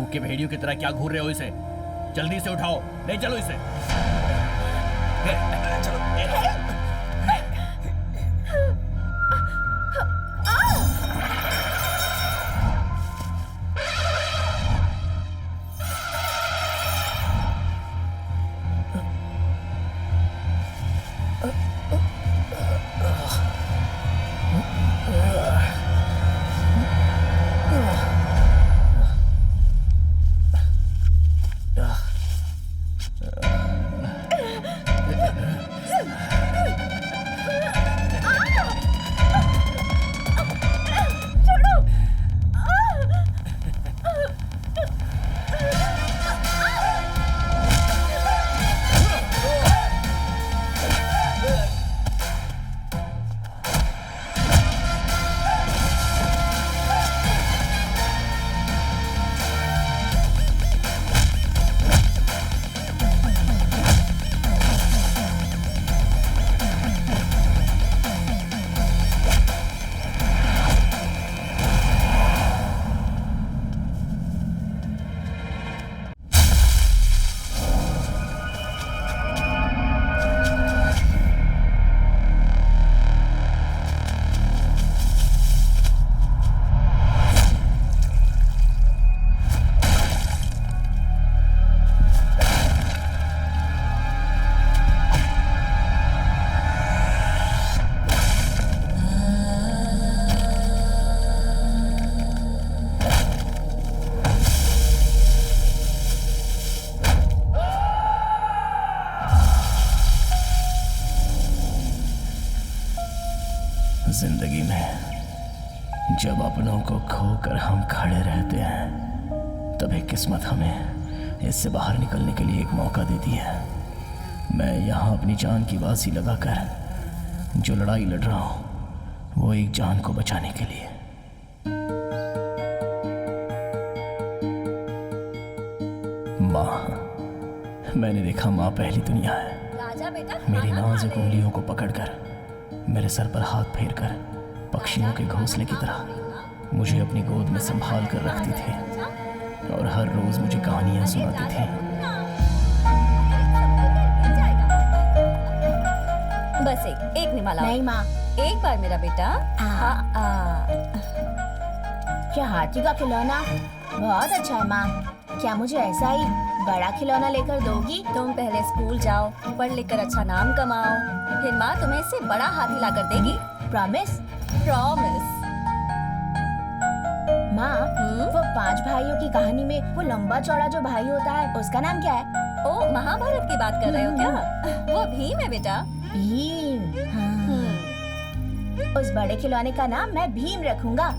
भूखे भेड़ियों की तरह क्या घूर रहे हो इसे? जल्दी से उठाओ, ले चलो इसे। चलो। जिंदगी में जब अपनों को खोकर हम खड़े रहते हैं, तभी किस्मत हमें इससे बाहर निकलने के लिए एक मौका देती है। मैं यहाँ अपनी जान की बाजी लगाकर जो लड़ाई लड़ रहा हूँ, वो एक जान को बचाने के लिए। माँ, मैंने देखा माँ पहली दुनिया है। राजा बेटा, मेरी नाजुक उंगलियों को पकड़कर, मेरे सर पर हाथ फेरकर, पक्षियों के घोंसले की तरह मुझे अपनी गोद में संभाल कर रखती थी और हर रोज मुझे कहानियां सुनाती थी। बस एक निमाला। नहीं माँ। एक बार मेरा बेटा। क्या हाथी का खिलौना? बहुत अच्छा है माँ। क्या मुझे ऐसा ही बड़ा खिलौना लेकर दोगी? तुम पहले स्कूल जाओ, पढ़ लिख कर अच्छा नाम कमाओ, फिर माँ तुम्हें इससे बड़ा हाथी ला कर देगी। प्रॉमिस? प्रॉमिस। माँ, वो 5 भाइयों की कहानी में वो लंबा चौड़ा जो भाई होता है, उसका नाम क्या है? ओ, महाभारत की बात कर रहे हो क्या? वो भीम है बेटा। भीम। हाँ। उस बड़े खिलौने का नाम मैं भीम रखूंगा।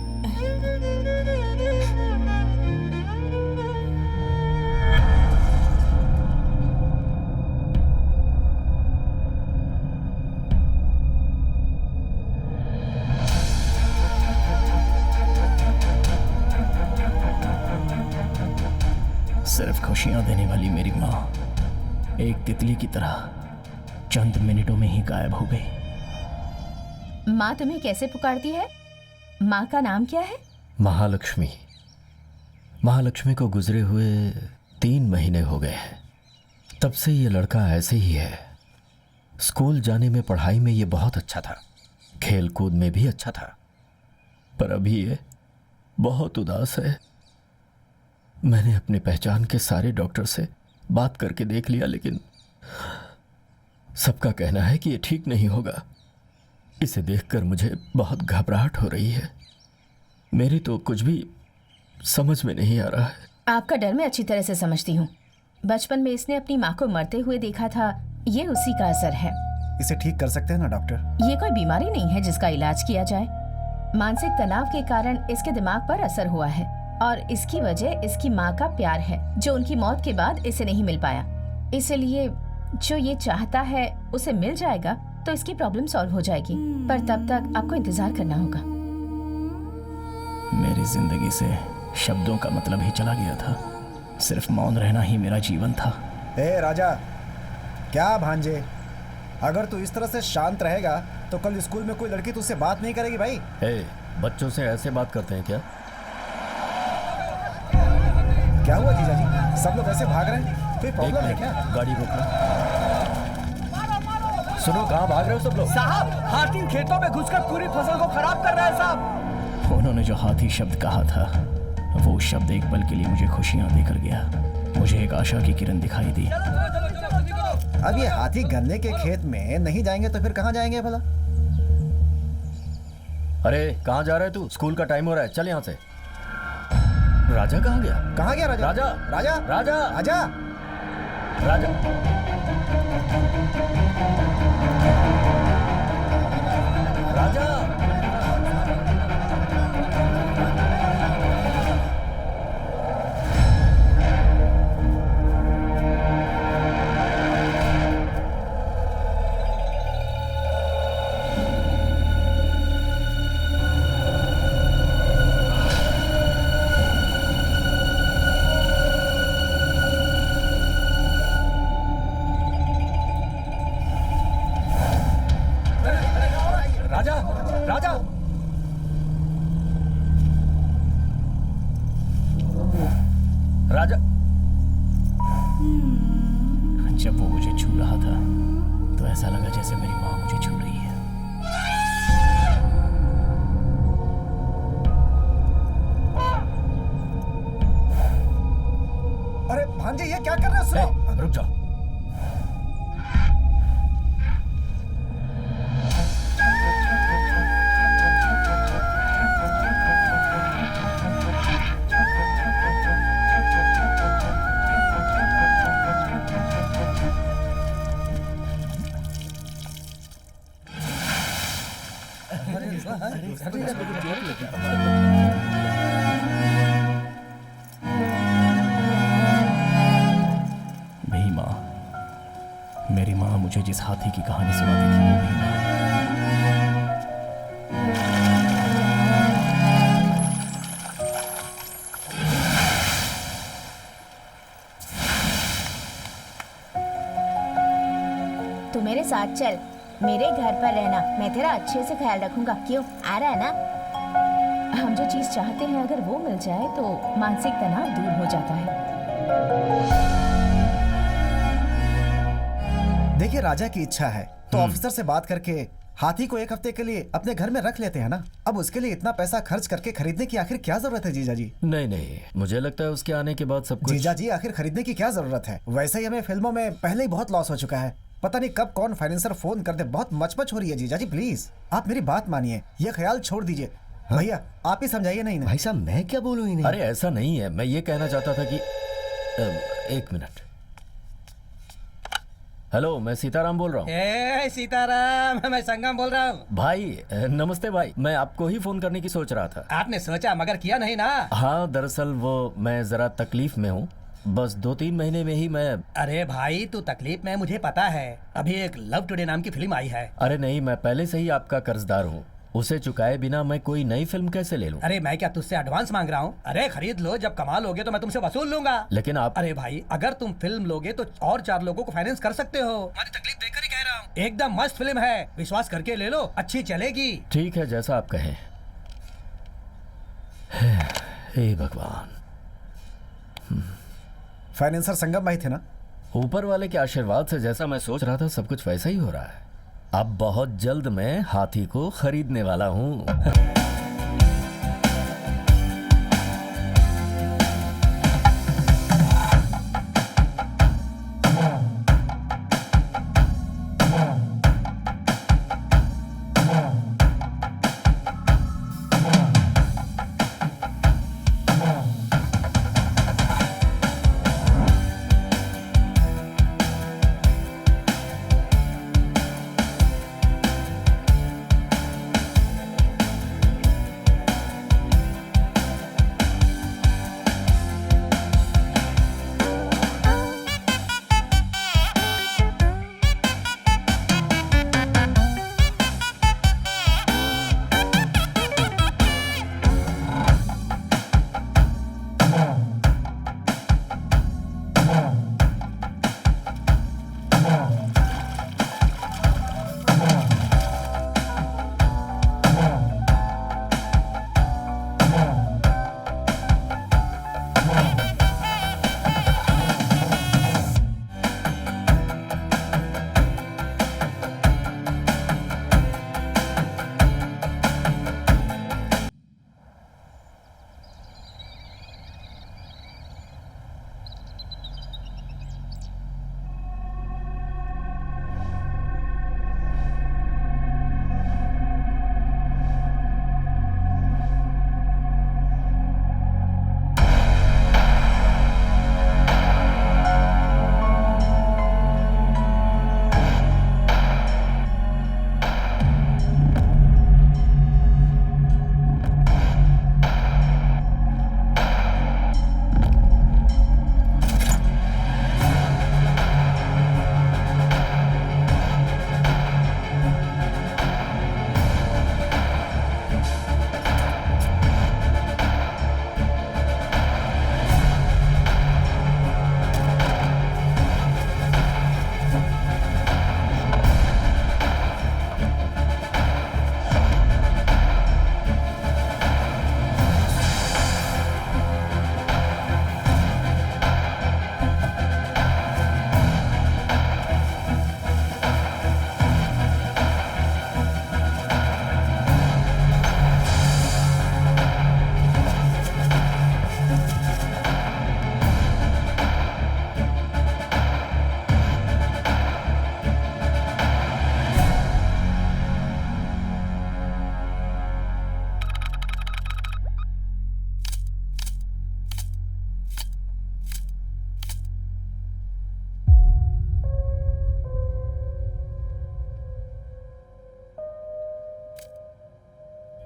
सिर्फ खुशियां देने वाली मेरी माँ एक तितली की तरह चंद मिनटों में ही गायब हो गई। माँ तुम्हें कैसे पुकारती है? माँ का नाम क्या है? महालक्ष्मी। महालक्ष्मी को गुजरे हुए 3 महीने हो गए हैं। तब से ये लड़का ऐसे ही है। स्कूल जाने में, पढ़ाई में ये बहुत अच्छा था, खेल कूद में भी अच्छा था, पर अभी ये बहुत उदास है। मैंने अपनी पहचान के सारे डॉक्टर से बात करके देख लिया, लेकिन सबका कहना है कि ये ठीक नहीं होगा। इसे देखकर मुझे बहुत घबराहट हो रही है। मेरी तो कुछ भी समझ में नहीं आ रहा है। आपका डर मैं अच्छी तरह से समझती हूँ। बचपन में इसने अपनी माँ को मरते हुए देखा था, ये उसी का असर है। इसे ठीक कर सकते हैं ना डॉक्टर? ये कोई बीमारी नहीं है जिसका इलाज किया जाए। मानसिक तनाव के कारण इसके दिमाग पर असर हुआ है और इसकी वजह इसकी माँ का प्यार है, जो उनकी मौत के बाद इसे नहीं मिल पाया। इसलिए जो ये चाहता है उसे मिल जाएगा तो इसकी प्रॉब्लम सॉल्व हो जाएगी, पर तब तक आपको इंतजार करना होगा। मेरी जिंदगी से शब्दों का मतलब ही चला गया था। सिर्फ मौन रहना ही मेरा जीवन था। ए राजा, क्या भांजे, अगर तू इस तरह से शांत रहेगा तो कल स्कूल में कोई लड़की तुझसे बात नहीं करेगी भाई। बच्चों से ऐसे बात करते हैं क्या? क्या हुआ जीजा जी? सब लोग ऐसे भाग रहे हैं, कोई एक प्रॉब्लम है मिनट, क्या? गाड़ी रोको। सुनो, कहाँ भाग रहे हो सब लोग? साहब, हाथी खेतों में घुसकर पूरी फसल को खराब कर रहा है साहब। उन्होंने जो हाथी शब्द कहा था, वो शब्द एक पल के लिए मुझे खुशियां देकर गया। मुझे एक आशा की किरण दिखाई दी। अब ये हाथी गन्ने के खेत में नहीं जाएंगे तो फिर कहाँ जाएंगे भला? अरे कहाँ जा रहे तू? स्कूल का टाइम हो रहा है, चल यहाँ से। राजा कहाँ गया? कहाँ गया राजा? राजा! राजा! राजा! राजा! राजा! राजा! राजा! राजा! राजा! जब वो मुझे छू रहा था तो ऐसा लगा जैसे मेरी माँ मुझे छू रही है। अरे भांजे, ये क्या कर रहे हो? सुनो। रुक जाओ। भीमा, मेरी माँ मुझे जिस हाथी की कहानी सुनाती थी, वो भीमा। तू मेरे साथ चल, मेरे घर पर रहना, मैं तेरा अच्छे से ख्याल रखूंगा। क्यों, आ रहा है ना? हम जो चीज चाहते हैं अगर वो मिल जाए तो मानसिक तनाव दूर हो जाता है। देखिए, राजा की इच्छा है तो ऑफिसर से बात करके हाथी को एक हफ्ते के लिए अपने घर में रख लेते हैं ना। अब उसके लिए इतना पैसा खर्च करके खरीदने की आखिर क्या जरूरत है जीजा जी? नहीं नहीं, मुझे लगता है उसके आने के बाद सब कुछ। जीजा जी, आखिर खरीदने की क्या जरूरत है? वैसे ही हमें फिल्मों में पहले ही बहुत लॉस हो चुका है। पता नहीं कब कौन फाइनेंसर फोन कर दे। बहुत मचमच हो रही है जीजा जी, प्लीज आप मेरी बात मानिए, ये ख्याल छोड़ दीजिए। भैया आप ही समझाइए। नहीं भाई साहब, मैं क्या बोलूं इन्हें? अरे ऐसा नहीं है, मैं ये कहना चाहता था कि एक मिनट। हेलो, मैं सीताराम बोल रहा हूँ। ए सीताराम, मैं संगम बोल रहा हूँ। भाई नमस्ते भाई, मैं आपको ही फोन करने की सोच रहा था। आपने सोचा मगर किया नहीं ना? हाँ, दरअसल वो मैं जरा तकलीफ में हूँ। बस 2-3 महीने में ही मैं। अरे भाई, तू तकलीफ में, मुझे पता है। अभी एक लव टुडे नाम की फिल्म आई है। अरे नहीं, मैं पहले से ही आपका कर्जदार हूँ। उसे चुकाए बिना मैं कोई नई फिल्म कैसे ले लूं? अरे मैं क्या तुझसे एडवांस मांग रहा हूँ? अरे खरीद लो, जब कमा लोगे तो मैं तुमसे वसूल लूंगा। लेकिन आप। अरे भाई, अगर तुम फिल्म लोगे तो और 4 लोगों को फाइनेंस कर सकते हो। तुम्हारी तकलीफ देखकर ही कह रहा हूँ। एकदम मस्त फिल्म है, विश्वास करके ले लो, अच्छी चलेगी। ठीक है, जैसा आप कहें। हे भगवान। फाइनेंसर संगम भाई थे ना? ऊपर वाले के आशीर्वाद से जैसा मैं सोच रहा था सब कुछ वैसा ही हो रहा है। अब बहुत जल्द मैं हाथी को खरीदने वाला हूँ।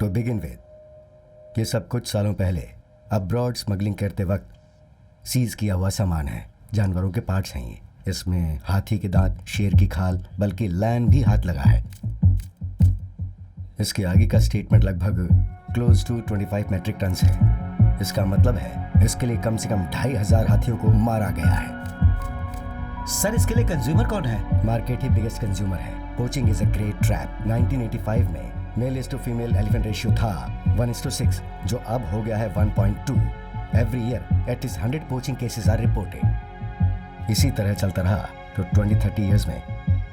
टू बिगिन विद, ये सब कुछ सालों पहले अब्रॉड स्मगलिंग करते वक्त सीज किया हुआ सामान है। जानवरों के पार्ट्स हैं ये। इसमें हाथी के दांत, शेर की खाल, बल्कि लैन भी हाथ लगा है। इसके आगे का स्टेटमेंट लगभग क्लोज टू 25 मेट्रिक टन है। इसका मतलब है इसके लिए कम से कम 2500 हाथियों को मारा गया है। सर इसके लिए कंज्यूमर कौन है? मार्केट ही बिगेस्ट कंज्यूमर है। Poaching is a great trap. 1985 में male is to female elephant ratio था 1:6, जो अब हो गया है 1.2। Every year at least 100 poaching cases are reported. इसी तरह चलता रहा तो 20-30 ईयर्स में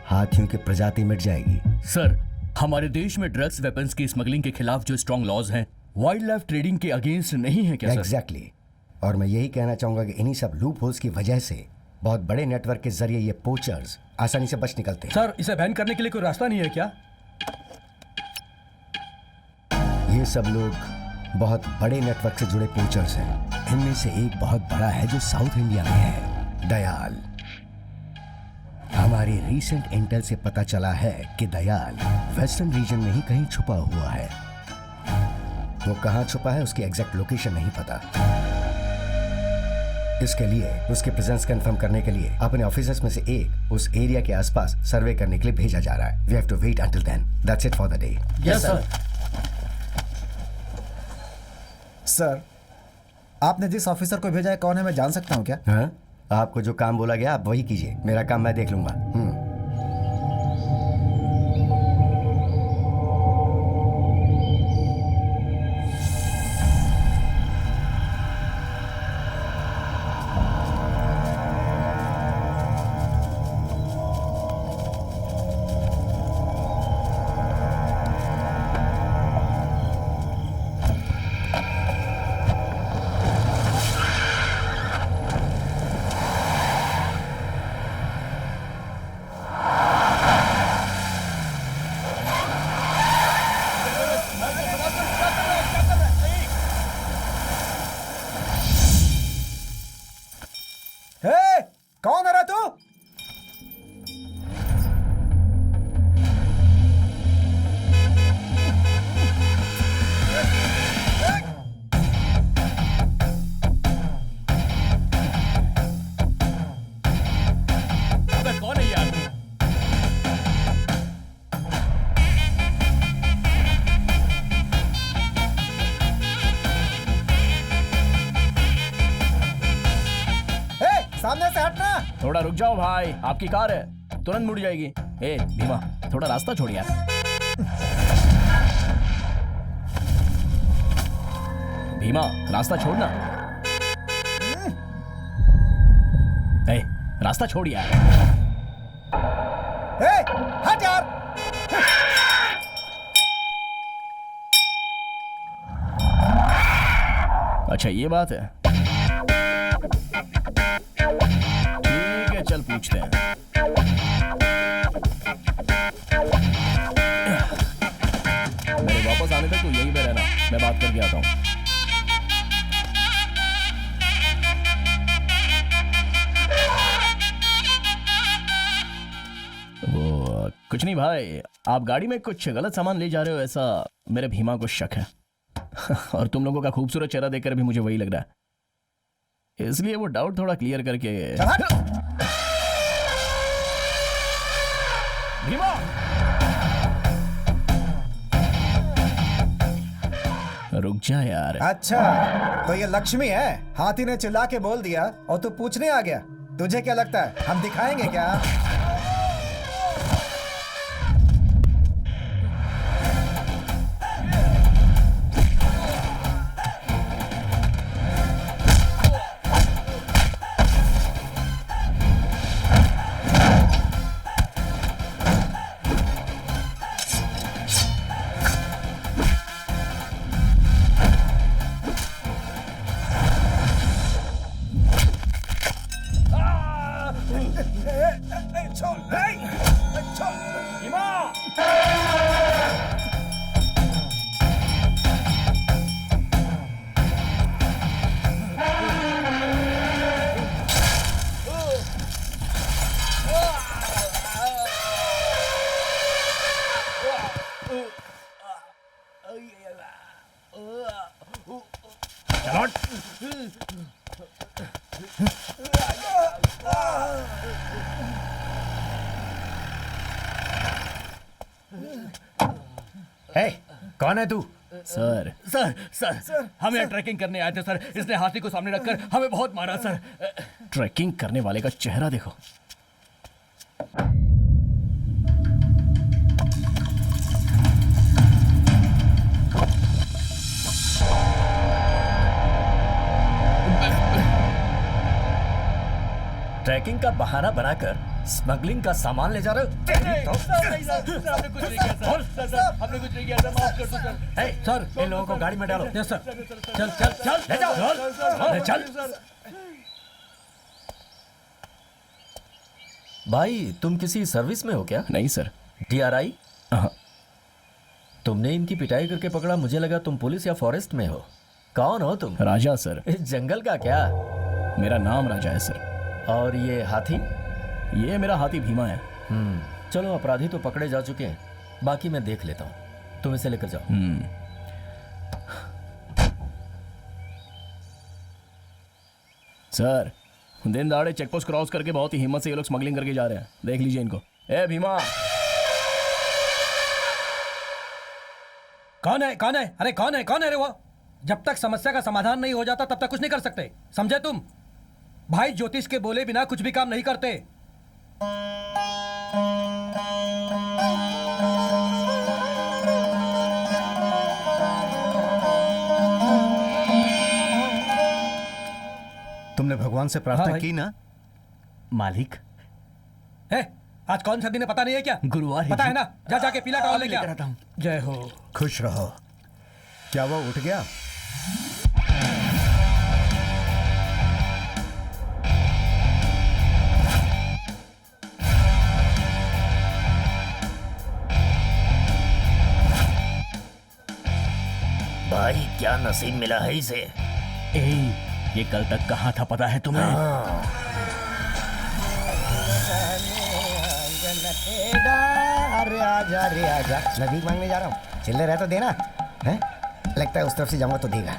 हाथियों की प्रजाति मिट जाएगी। सर, हमारे देश में ड्रग्स वेपन्स की स्मगलिंग के खिलाफ जो स्ट्रॉन्ग लॉज हैं, वाइल्ड लाइफ ट्रेडिंग के अगेंस्ट नहीं है क्या सर? एग्जैक्टली। और मैं यही कहना चाहूंगा कि इन्हीं सब लूप होल्स की वजह से बहुत बड़े नेटवर्क के जरिए ये पोचर्स आसानी से बच निकलते हैं। सर, इसे बैन करने के लिए कोई रास्ता नहीं है क्या? ये सब लोग बहुत बड़े नेटवर्क से जुड़े पोचर्स हैं। इनमें से एक बहुत बड़ा है जो साउथ इंडिया में है, दयाल। हमारी रीसेंट इंटेल से पता चला है कि दयाल वेस्टर्न रीजन में ही कहीं छुपा हुआ है। वो कहाँ छुपा है उसकी एग्जैक्ट लोकेशन नहीं पता। इसके लिए उसके प्रेजेंस कंफर्म करने के लिए अपने ऑफिसर्स में से एक उस एरिया के आसपास सर्वे करने के लिए भेजा जा रहा है। We have to wait until then. That's it for the day. Yes sir. Sir, आपने जिस ऑफिसर को भेजा है कौन है, मैं जान सकता हूँ क्या? हाँ? आपको जो काम बोला गया आप वही कीजिए। मेरा काम मैं देख लूंगा। हे, कौन है रे तू? अबे कौन है यार? सामने से हटना। थोड़ा रुक जाओ भाई, आपकी कार है, तुरंत मुड़ जाएगी। ए भीमा, थोड़ा रास्ता छोड़ यार। भीमा, रास्ता छोड़ना। ए, रास्ता छोड़ यार। हे, हट यार। अच्छा ये बात है, ठीक है चल पूछते हैं। मेरे वापस आने तक तू यहीं पे रहना, मैं बात करके आता हूँ। वो कुछ नहीं भाई, आप गाड़ी में कुछ गलत सामान ले जा रहे हो, ऐसा मेरे भीमा को शक है। और तुम लोगों का खूबसूरत चेहरा देखकर भी मुझे वही लग रहा है, इसलिए वो डाउट थोड़ा क्लियर करके। भीमा, रुक जा यार। अच्छा, तो ये लक्ष्मी है? हाथी ने चिल्ला के बोल दिया और तू पूछने आ गया। तुझे क्या लगता है हम दिखाएंगे क्या? हे, कौन है तू? सर सर हम यहाँ ट्रैकिंग करने आए थे सर। इसने हाथी को सामने रखकर हमें बहुत मारा सर। ट्रैकिंग करने वाले का चेहरा देखो। ट्रैकिंग का बहाना बनाकर स्मगलिंग का सामान ले जा रहे हो? हमने कुछ नहीं किया सर। हमने कुछ नहीं किया सर, माफ कर दो सर। हे, सर इन लोगों को गाड़ी में डालो। Yes sir. चल चल चल ले जाओ। चल चल। भाई तुम किसी सर्विस में हो क्या? नहीं सर। DRI? हाँ। तुमने इनकी पिटाई करके पकड़ा, मुझे लगा तुम पुलिस या फॉरेस्ट में हो। कौन हो तुम? राजा सर। इस जंगल का क्या? मेरा नाम राजा है सर। और ये हाथी? ये मेरा हाथी भीमा है। चलो, अपराधी तो पकड़े जा चुके हैं, बाकी मैं देख लेता हूँ। तुम इसे लेकर जाओ। सर, दिन दहाड़े चेकपोस्ट क्रॉस करके बहुत ही हिम्मत से ये लोग स्मगलिंग करके जा रहे हैं। देख लीजिए इनको। ए भीमा। कौन है कौन है? अरे कौन है कौन है रे वो? जब तक समस्या का समाधान नहीं हो जाता तब तक कुछ नहीं कर सकते, समझे तुम? भाई ज्योतिष के बोले बिना कुछ भी काम नहीं करते। तुमने भगवान से प्रार्थना हाँ की ना? मालिक, है आज कौन सा दिन है पता नहीं है क्या? गुरुवार है पता जी। है ना? जा जाके पीला टॉवल लेके लेकर आता हूँ। जय हो। खुश रहो। क्या वो उठ गया? भाई क्या नसीब मिला है इसे। ये कल तक कहाँ था पता है तुम्हें? अरे आजा रे आजा, मैं भीख मांगने जा रहा हूँ, चिल्ले रह तो देना है। लगता है उस तरफ से जाऊंगा तो देगा।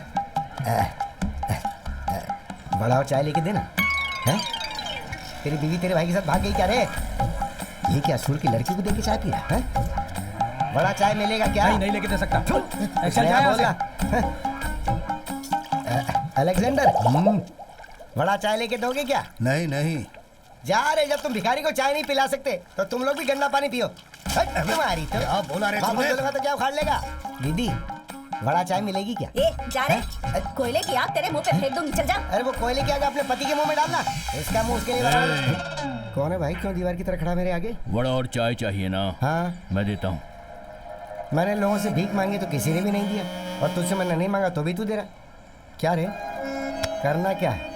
बड़ा और चाय लेके देना है। तेरी बीवी तेरे भाई के साथ भाग गई क्या रे? ये क्या सुर की लड़की को देके चाय पी रहा है? बड़ा चाय मिलेगा क्या? नहीं नहीं लेके दे सकता। चल नया जाए बोलना। अलेक्जेंडर, बड़ा चाय लेके दोगे क्या? नहीं नहीं। जा रे, जब तुम भिखारी को चाय नहीं पिला सकते तो तुम लोग भी गंदा पानी पियो। तुम्हारी तो क्या बोला रे बाबू तूने? बोलेगा तो क्या उखाड़ लेगा? दीदी, बड़ा चाय मिलेगी क्या? ए जा रे, कोयले की आग तेरे मुंह पे फेंक दूंगी, चल जा। अरे वो कोयले की आग अपने पति के मुंह में डालना, इसका मुंह उसके लिए बराबर। कौन है भाई, क्यों दीवार की तरह खड़ा मेरे आगे? वड़ा और चाय चाहिए ना? हाँ, मैं देता हूँ। मैंने लोगों से भीख मांगी तो किसी ने भी नहीं दिया, और तुझसे मैंने नहीं मांगा तो भी तू दे रहा। क्या रे, करना क्या है?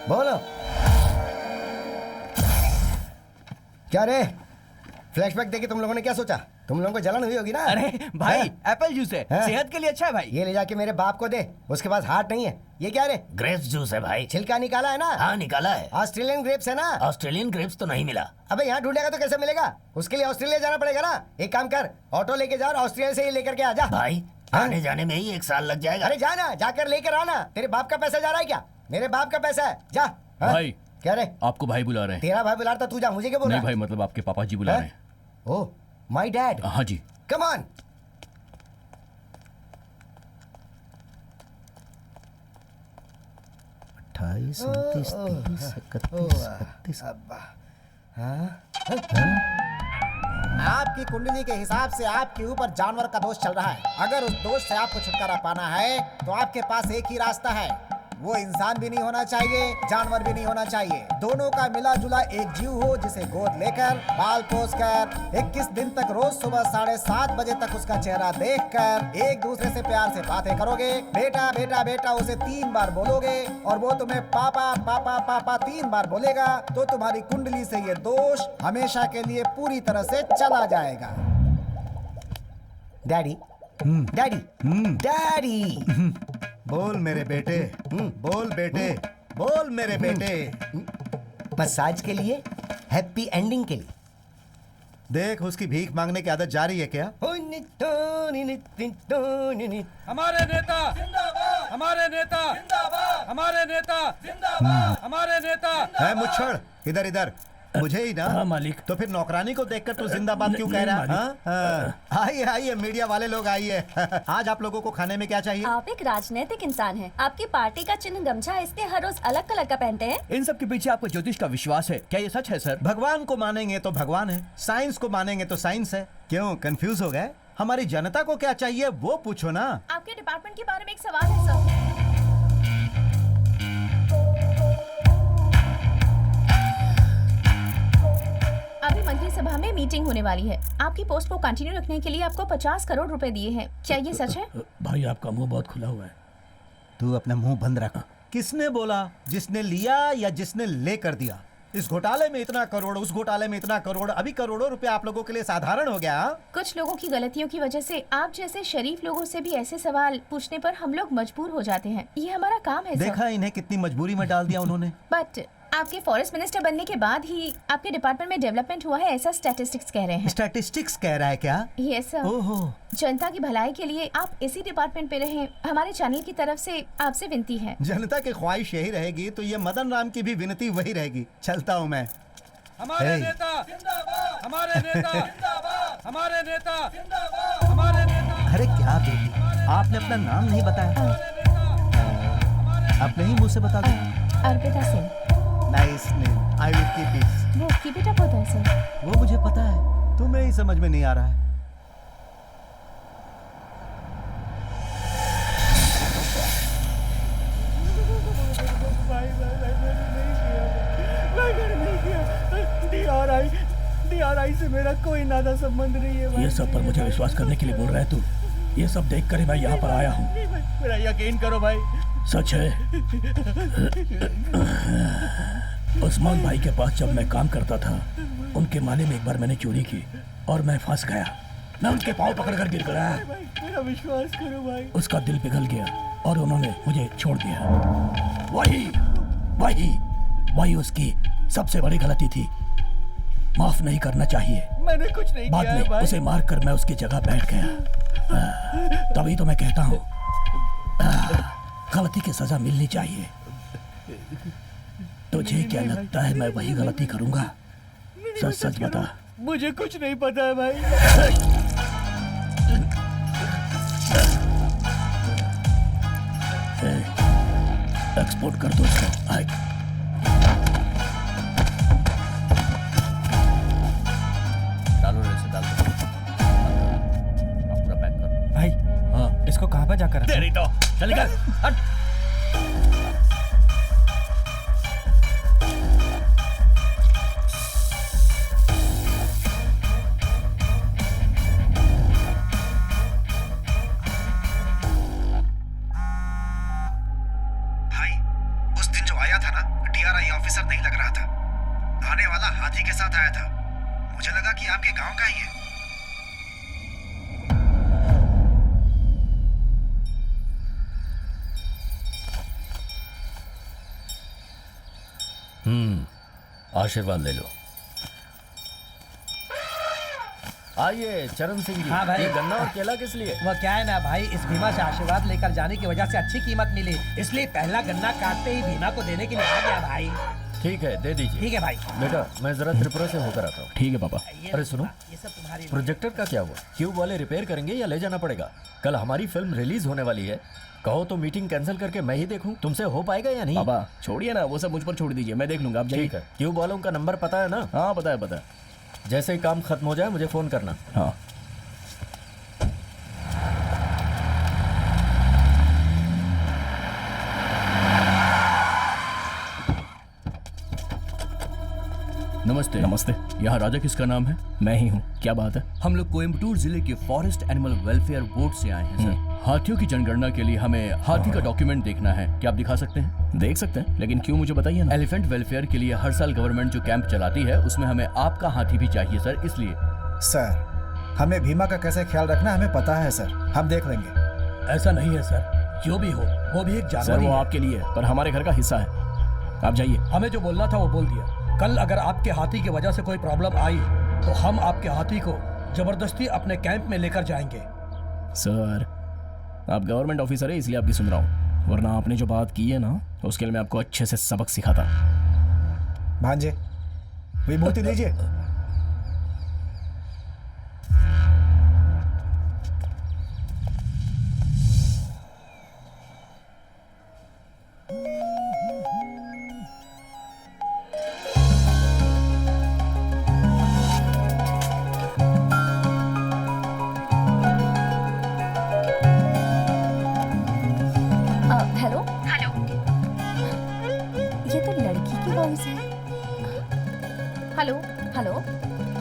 बोलो क्या रे? फ्लैशबैक देके तुम लोगों ने क्या सोचा? तुम लोगों को जलन हुई होगी ना? अरे भाई, हाँ? एप्पल जूस है, हाँ? सेहत के लिए अच्छा है भाई। ये ले जाके मेरे बाप को दे, उसके पास हार्ट नहीं है। ये क्या रे? ग्रेप्स जूस है भाई। छिलका निकाला है ना? हाँ निकाला है। ऑस्ट्रेलियन ग्रेप्स है ना? ऑस्ट्रेलियन ग्रेप्स तो नहीं मिला। अबे यहाँ ढूंढेगा तो कैसे मिलेगा? उसके लिए ऑस्ट्रेलिया जाना पड़ेगा ना। एक काम कर, ऑटो लेके जा और ऑस्ट्रेलिया से ही लेकर के आ जा। भाई हाँ? आने जाने में ही 1 साल लग जाएगा। अरे जाना, जाकर लेकर आना। तेरे बाप का पैसा जा रहा है क्या? मेरे बाप का पैसा है, जा। हाँ? भाई क्या रे? आपको भाई बुला रहे हैं। तेरा भाई बुला रहा था, तू जा, मुझे क्या बोल नहीं रहा भाई, मतलब आपके पापा जी बुला है? रहे हैं। ओह माय डैड, हाँ जी। Come on. आपकी कुंडली के हिसाब से आपके ऊपर जानवर का दोष चल रहा है। अगर उस दोष से आपको छुटकारा पाना है तो आपके पास एक ही रास्ता है। वो इंसान भी नहीं होना चाहिए, जानवर भी नहीं होना चाहिए। दोनों का मिला जुला एक जीव हो जिसे गोद लेकर, बाल पोस कर 21 दिन तक रोज सुबह 7:30 बजे तक उसका चेहरा देखकर एक दूसरे से प्यार से बातें करोगे। बेटा बेटा बेटा उसे 3 बार बोलोगे और वो तुम्हें पापा पापा पापा 3 बार बोलेगा तो तुम्हारी कुंडली से ये दोष हमेशा के लिए पूरी तरह से चला जाएगा। डैडी, डैडी, डैडी, बोल मेरे बेटे, बोल बेटे, बोल मेरे बेटे। मसाज के लिए, हैप्पी एंडिंग के लिए। देख, उसकी भीख मांगने की आदत जारी है क्या? हमारे नेता जिंदाबाद, हमारे नेता जिंदाबाद, हमारे नेता जिंदाबाद, हमारे नेता। है मुच्छड़, इधर इधर। मुझे ही ना? हाँ मालिक। तो फिर नौकरानी को देखकर तू जिंदाबाद क्यों कह रहा है? हाँ? आइए आइए मीडिया वाले लोग आइए। आज आप लोगों को खाने में क्या चाहिए? आप एक राजनीतिक इंसान हैं। आपकी पार्टी का चिन्ह गमछा है, इसलिए हर रोज अलग कलर का पहनते हैं। इन सब के पीछे आपको ज्योतिष का विश्वास है, क्या ये सच है सर? भगवान को मानेंगे तो भगवान है, साइंस को मानेंगे तो साइंस है। क्यों कंफ्यूज हो गए? हमारी जनता को क्या चाहिए वो पूछो ना। आपके डिपार्टमेंट के बारे में एक सवाल है सर। अभी मंत्रिसभा में मीटिंग होने वाली है। आपकी पोस्ट को कंटिन्यू रखने के लिए आपको 50 करोड़ रुपए दिए हैं, क्या ये सच है? भाई आपका मुंह बहुत खुला हुआ है। तू अपना मुंह बंद रख। किसने बोला? जिसने लिया या जिसने लेकर दिया? इस घोटाले में इतना करोड़, उस घोटाले में इतना करोड़, अभी करोड़ों रुपए आप लोगों के लिए साधारण हो गया। कुछ लोगों की गलतियों की वजह से आप जैसे शरीफ लोगों से भी ऐसे सवाल पूछने पर हम लोग मजबूर हो जाते हैं। ये हमारा काम है सर। देखा इन्हें कितनी मजबूरी में डाल दिया उन्होंने। बट आपके फॉरेस्ट मिनिस्टर बनने के बाद ही आपके डिपार्टमेंट में डेवलपमेंट हुआ है, ऐसा स्टैटिस्टिक्स कह रहे हैं। स्टैटिस्टिक्स कह रहा है क्या? Yes sir. ओहो। जनता की भलाई के लिए आप इसी डिपार्टमेंट पे रहें, हमारे चैनल की तरफ से आपसे विनती है। जनता की ख्वाहिश यही रहेगी तो ये मदन राम की भी विनती वही रहेगी। चलता हूँ मैं। हमारे नेता जिंदाबाद, हमारे नेता जिंदाबाद, हमारे नेता जिंदाबाद, हमारे नेता। अरे क्या बेटी, आपने अपना नाम नहीं बताया। अपने ही मुंह से बता दो। Arpita Singh. Nice name, I will keep it. वो कीप इट अप होता है सर। वो मुझे पता है, तुम्हें ही समझ में नहीं आ रहा है। DRI से मेरा कोई नाता संबंध नहीं है। ये सब पर मुझे विश्वास करने के लिए बोल रहा है तू? ये सब देख कर ही मैं यहाँ पर आया हूँ। मेरा यकीन करो भाई। सच है। उस्मान भाई के पास जब मैं काम करता था, उनके माले में एक बार मैंने चोरी की और मैं फंस गया। मैं उनके पाँव पकड़कर गिर गया। मेरा विश्वास करो भाई। उसका दिल पिघल गया और उन्होंने मुझे छोड़ दिया। वही वही वही उसकी सबसे बड़ी गलती थी। माफ नहीं करना चाहिए। मैंने कुछ नहीं बाद किया में भाई। उसे मारकर मैं उसकी जगह बैठ गया। तभी तो मैं कहता हूँ गलती की सजा मिलनी चाहिए। तुझे क्या लगता है मैं वही गलती करूंगा? सच सच बता। मुझे कुछ नहीं पता है भाई। एक्सपोर्ट कर दो इसको। डालो से डाल दो। पूरा पैक कर भाई। हाँ, इसको कहाँ पर जाकर तेरी तो चल निकल हट। भाई उस दिन जो आया था ना, DRI ऑफिसर नहीं लग रहा था। आने वाला हाथी के साथ आया था। मुझे लगा कि आपके गांव का ही है। आशीर्वाद ले लो। आइए चरण सिंह जी। हाँ भाई। ये गन्ना और केला किस लिए? वो क्या है ना भाई, इस भीमा से आशीर्वाद लेकर जाने की वजह से अच्छी कीमत मिली, इसलिए पहला गन्ना काटते ही भीमा को देने के लिए आ गया भाई। ठीक है, दे दीजिए। ठीक है भाई। बेटा मैं जरा त्रिपुरा से होकर आता हूँ। ठीक है पापा। अरे सुनो, ये सब तुम्हारी प्रोजेक्टर का क्या हुआ? क्यूब वाले रिपेयर करेंगे या ले जाना पड़ेगा? कल हमारी फिल्म रिलीज होने वाली है। कहो तो मीटिंग कैंसिल करके मैं ही देखूं। तुमसे हो पाएगा या नहीं? पापा छोड़िए ना, वो सब मुझ पर छोड़ दीजिए, मैं देख लूंगा। आप जाइए। ठीक है। क्यूब वालों का नंबर पता है ना? हाँ पता है पता है। जैसे ही काम खत्म हो जाए मुझे फोन करना। हाँ। नमस्ते। नमस्ते। यहाँ राजा किसका नाम है? मैं ही हूँ, क्या बात है? हम लोग कोयम्बटूर जिले के फॉरेस्ट एनिमल वेलफेयर बोर्ड से आए हैं सर। हाथियों की जनगणना के लिए हमें हाथी का डॉक्यूमेंट देखना है, क्या आप दिखा सकते हैं? देख सकते हैं, लेकिन क्यों मुझे बताइए ना। एलिफेंट वेलफेयर के लिए हर साल गवर्नमेंट जो कैंप चलाती है उसमें हमें आपका हाथी भी चाहिए सर, इसलिए। सर हमें भीमा का कैसे ख्याल रखना हमें पता है सर, हम देख लेंगे। ऐसा नहीं है सर, जो भी हो वो भी एक सर जानवर ही वो है। आपके लिए है, पर हमारे घर का हिस्सा है। आप जाइए। हमें जो बोलना था वो बोल दिया। कल अगर आपके हाथी की वजह से कोई प्रॉब्लम आई तो हम आपके हाथी को जबरदस्ती अपने कैंप में लेकर जाएंगे। सर आप गवर्नमेंट ऑफिसर है इसलिए आपकी सुन रहा हूँ, वरना आपने जो बात की है ना उसके लिए मैं आपको अच्छे से सबक सिखाता। भांजे विभूति लीजिए। हेलो हेलो, ये तो लड़की की वॉइस है। Hello, hello.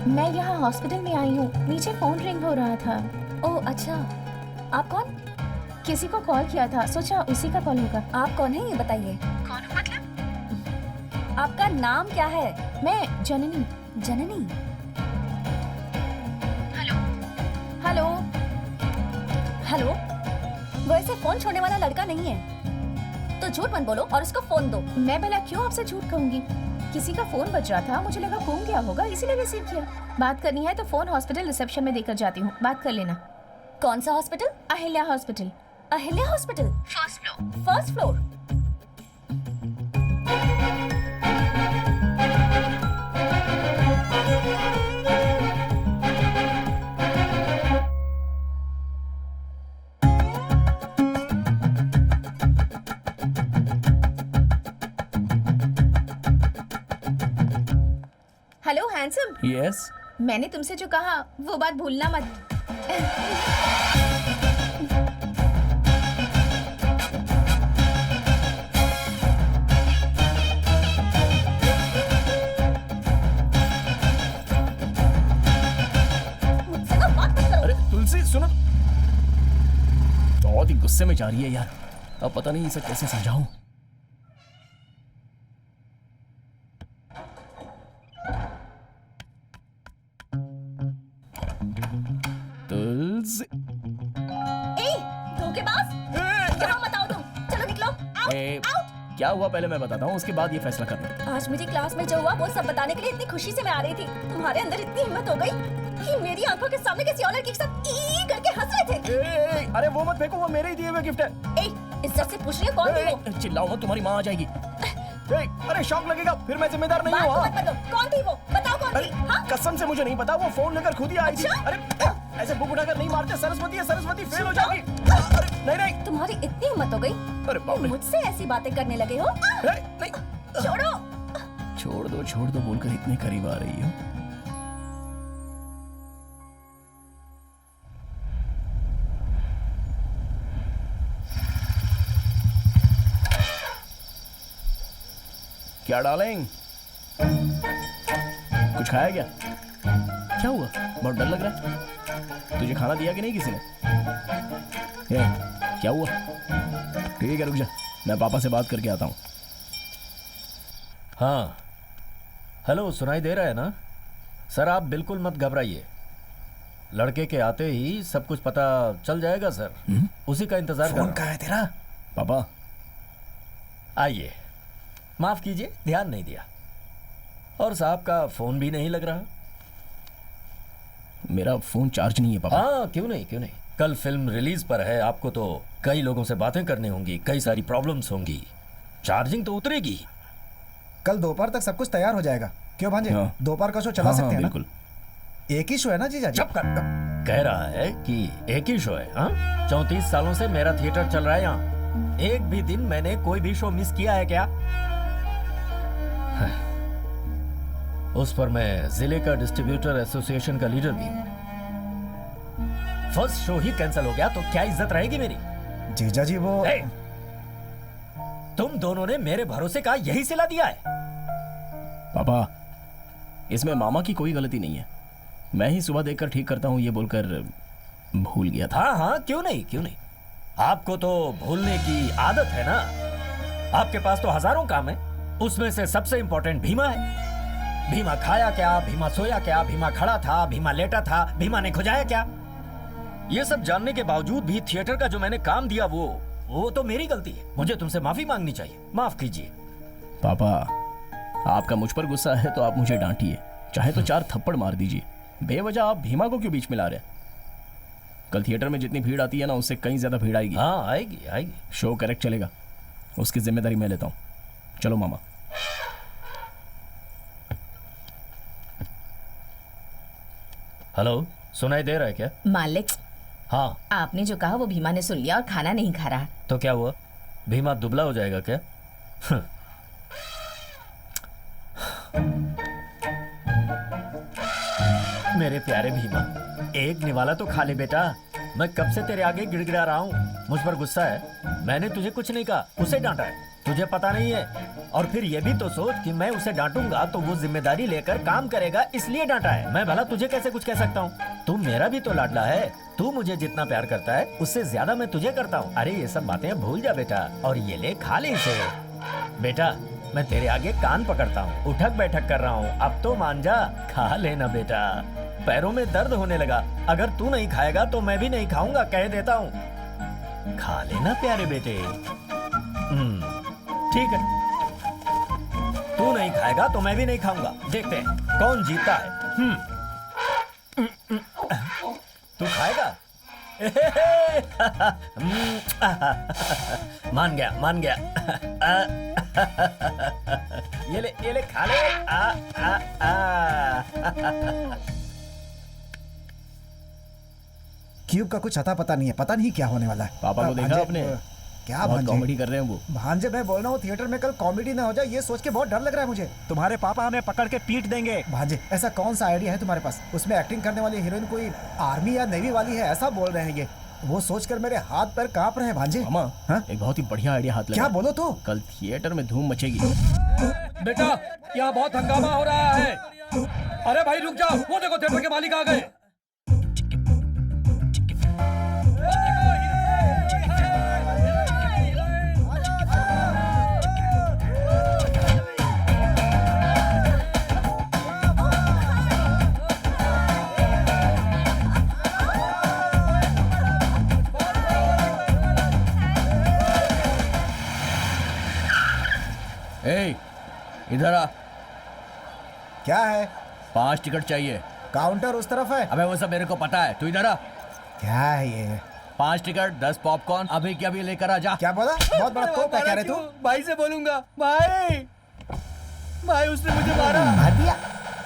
मैं यहाँ हॉस्पिटल में आई हूँ, नीचे फोन रिंग हो रहा था। ओह अच्छा, आप कौन? किसी को कॉल किया था, सोचा उसी का कॉल होगा। आप कौन है ये बताइए। कौन मतलब? आपका नाम क्या है? मैं जननी। जननी। हेलो हेलो हेलो, वो ऐसे फोन छोड़ने वाला लड़का नहीं है, तो झूठ मत बोलो और उसको फोन दो। मैं भला क्यों आपसे झूठ कहूंगी? किसी का फोन बज रहा था, मुझे लगा गुम गया होगा, इसीलिए रिसीव किया। बात करनी है तो फोन हॉस्पिटल रिसेप्शन में देकर जाती हूँ, बात कर लेना। कौन सा hospital? Ahilya hospital. Ahilya hospital, first floor. First floor. Hello handsome, yes. मैंने तुमसे जो कहा वो बात भूलना मत। मुझसे ना बात मत करो। अरे तुलसी सुनो, बहुत ही गुस्से में जा रही है यार। अब पता नहीं इसे कैसे समझाऊं। तुलसी। ए, धोखेबाज! यहाँ मत आओ तुम, चलो निकलो। आउट, ए, आउट। क्या हुआ पहले मैं बताता हूँ, उसके बाद ये फैसला करना। आज मेरी क्लास में जो हुआ वो सब बताने के लिए इतनी खुशी से मैं आ रही थी। तुम्हारे अंदर इतनी हिम्मत हो गई कि मेरी आंखों के सामने किसी और लड़की के साथ ई करके हंस रहे थे। अरे वो मत फेंको, वो मेरे ही दिए हुए गिफ्ट है। ए, इज्जत से पूछ रही हो कौन थी वो? चिल्लाओ मत, तुम्हारी माँ आ जाएगी। अरे शौक लगेगा, फिर मैं जिम्मेदार नहीं बात हूँ। तो मत बदलो, कौन थी वो? बताओ कौन थी? हाँ? कसम से मुझे नहीं पता, वो फोन लेकर खुद ही आई थी। अच्छा? अरे ऐसे बुक उठाकर नहीं मारते, सरस्वती है, सरस्वती फेल हो जाएगी। अरे नहीं नहीं। तुम्हारी इतनी हिम्मत हो गई, अरे बाप रे। मुझसे ऐसी बातें करने लगे हो? नहीं। छोड़ो। छोड़ दो बोलकर इतने करीब आ रही हो। क्या डालेंगे? कुछ खाया क्या? क्या हुआ? बहुत डर लग रहा है। तुझे खाना दिया कि नहीं किसी ने? क्या हुआ? ठीक है रुक जा, मैं पापा से बात करके आता हूँ। हाँ हेलो, सुनाई दे रहा है ना? सर आप बिल्कुल मत घबराइए, लड़के के आते ही सब कुछ पता चल जाएगा सर। उसी का इंतजार कर रहा फोन हूं। कहाँ है तेरा? पापा आइए, माफ कीजिए ध्यान नहीं दिया। और साहब का फोन भी नहीं लग रहा। मेरा फोन चार्ज नहीं है पापा। हाँ क्यों नहीं, कल फिल्म रिलीज पर है, आपको तो कई लोगों से बातें करनी होंगी, कई सारी प्रॉब्लम्स होंगी, चार्जिंग तो उतरेगी। कल दोपहर तक सब कुछ तैयार हो जाएगा। क्यों भांजे, हाँ। दोपहर का शो चला हाँ, सकते हैं ना? बिल्कुल। एक ही शो है ना जीजा जी? चुप कर। कह रहा है कि एक ही शो है। हाँ 34 सालों से मेरा थिएटर चल रहा है यहाँ, एक भी दिन मैंने कोई भी शो मिस किया है क्या? उस पर मैं जिले का डिस्ट्रीब्यूटर एसोसिएशन का लीडर भी हूं। फर्स्ट शो ही कैंसिल हो गया तो क्या इज्जत रहेगी मेरी? जीजा जी वो ए, तुम दोनों ने मेरे भरोसे का यही सिला दिया है। पापा इसमें मामा की कोई गलती नहीं है, मैं ही सुबह देखकर ठीक करता हूँ ये बोलकर भूल गया था। हाँ क्यों नहीं, आपको तो भूलने की आदत है ना। आपके पास तो हजारों काम है, उसमें से सबसे इंपॉर्टेंट भीमा है। भीमा खाया क्या, भीमा सोया क्या, भीमा खड़ा था, भीमा लेटा था, भीमा ने खुजाया क्या? ये सब जानने के बावजूद भी थिएटर का जो मैंने काम दिया वो तो मेरी गलती है। मुझे तुमसे माफी मांगनी चाहिए, माफ कीजिए। पापा आपका मुझ पर गुस्सा है तो आप मुझे डांटिए, चाहे तो 4 थप्पड़ मार दीजिए, बेवजह आप भीमा को क्यों बीच में ला रहे? कल थिएटर में जितनी भीड़ आती है ना उससे कहीं ज्यादा भीड़ आएगी। हाँ आएगी। शो करेक्ट चलेगा, उसकी जिम्मेदारी मैं लेता हूँ। चलो मामा। हेलो, सुनाई दे रहा है क्या? मालिक, हाँ, आपने जो कहा वो भीमा ने सुन लिया और खाना नहीं खा रहा। तो क्या हुआ? भीमा दुबला हो जाएगा क्या? मेरे प्यारे भीमा, एक निवाला तो खा ले बेटा। मैं कब से तेरे आगे गिड़गिड़ा रहा हूँ। मुझ पर गुस्सा है? मैंने तुझे कुछ नहीं कहा, उसे डांटा है। तुझे पता नहीं है। और फिर ये भी तो सोच कि मैं उसे डांटूंगा तो वो जिम्मेदारी लेकर काम करेगा, इसलिए डांटा है। मैं भला तुझे कैसे कुछ कह सकता हूँ? तू मेरा भी तो लाडला है। तू मुझे जितना प्यार करता है उससे ज्यादा मैं तुझे करता हूँ। अरे ये सब बातें भूल जा बेटा, और ये ले खा ले इसे। बेटा, मैं तेरे आगे कान पकड़ता हूँ, उठक बैठक कर रहा हूँ, अब तो मान जा। खा लेना बेटा। पैरों में दर्द होने लगा। अगर तू नहीं खाएगा तो मैं भी नहीं खाऊंगा, कह देता हूँ। खा लेना प्यारे बेटे। ठीक है, तू नहीं खाएगा तो मैं भी नहीं खाऊंगा। देखते हैं कौन जीतता है। तू खाएगा? मान गया, मान गया। ये ले खा ले। क्यूब का कुछ अता पता नहीं है, पता नहीं क्या होने वाला है। पापा को देखा भांजे, आपने? क्या बहुत भांजे? कॉमेडी कर रहे हैं वो। भांजे, मैं बोल रहा हूँ थिएटर में कल कॉमेडी ना हो जाए, ये सोच के बहुत डर लग रहा है मुझे। तुम्हारे पापा हमें पकड़ के पीट देंगे। भांजे, ऐसा कौन सा आइडिया है तुम्हारे पास? उसमें एक्टिंग करने वाली हीरोइन कोई आर्मी या नेवी वाली है, ऐसा बोल रहे हैं ये। वो सोचकर मेरे हाथ पैर कांप रहे हैं भांजे। मामा, हाँ? एक बहुत ही बढ़िया आइडिया हाथ लगा। क्या बोलो तो? कल थिएटर में धूम मचेगी। बेटा, यहाँ बहुत हंगामा हो रहा है। अरे भाई रुक जाओ, वो देखो थिएटर के मालिक आ गए। ए, इधर आ। क्या है? 5 टिकट चाहिए। काउंटर उस तरफ है। अबे वो सब मेरे को पता है, तू इधर आ। क्या है ये? 5 टिकट, 10 पॉपकॉर्न, अभी के अभी लेकर आ जा। क्या बोला? बहुत बड़ा तोप है क्या रे तू? भाई से बोलूंगा। भाई, भाई उसने मुझे मारा। मार दिया?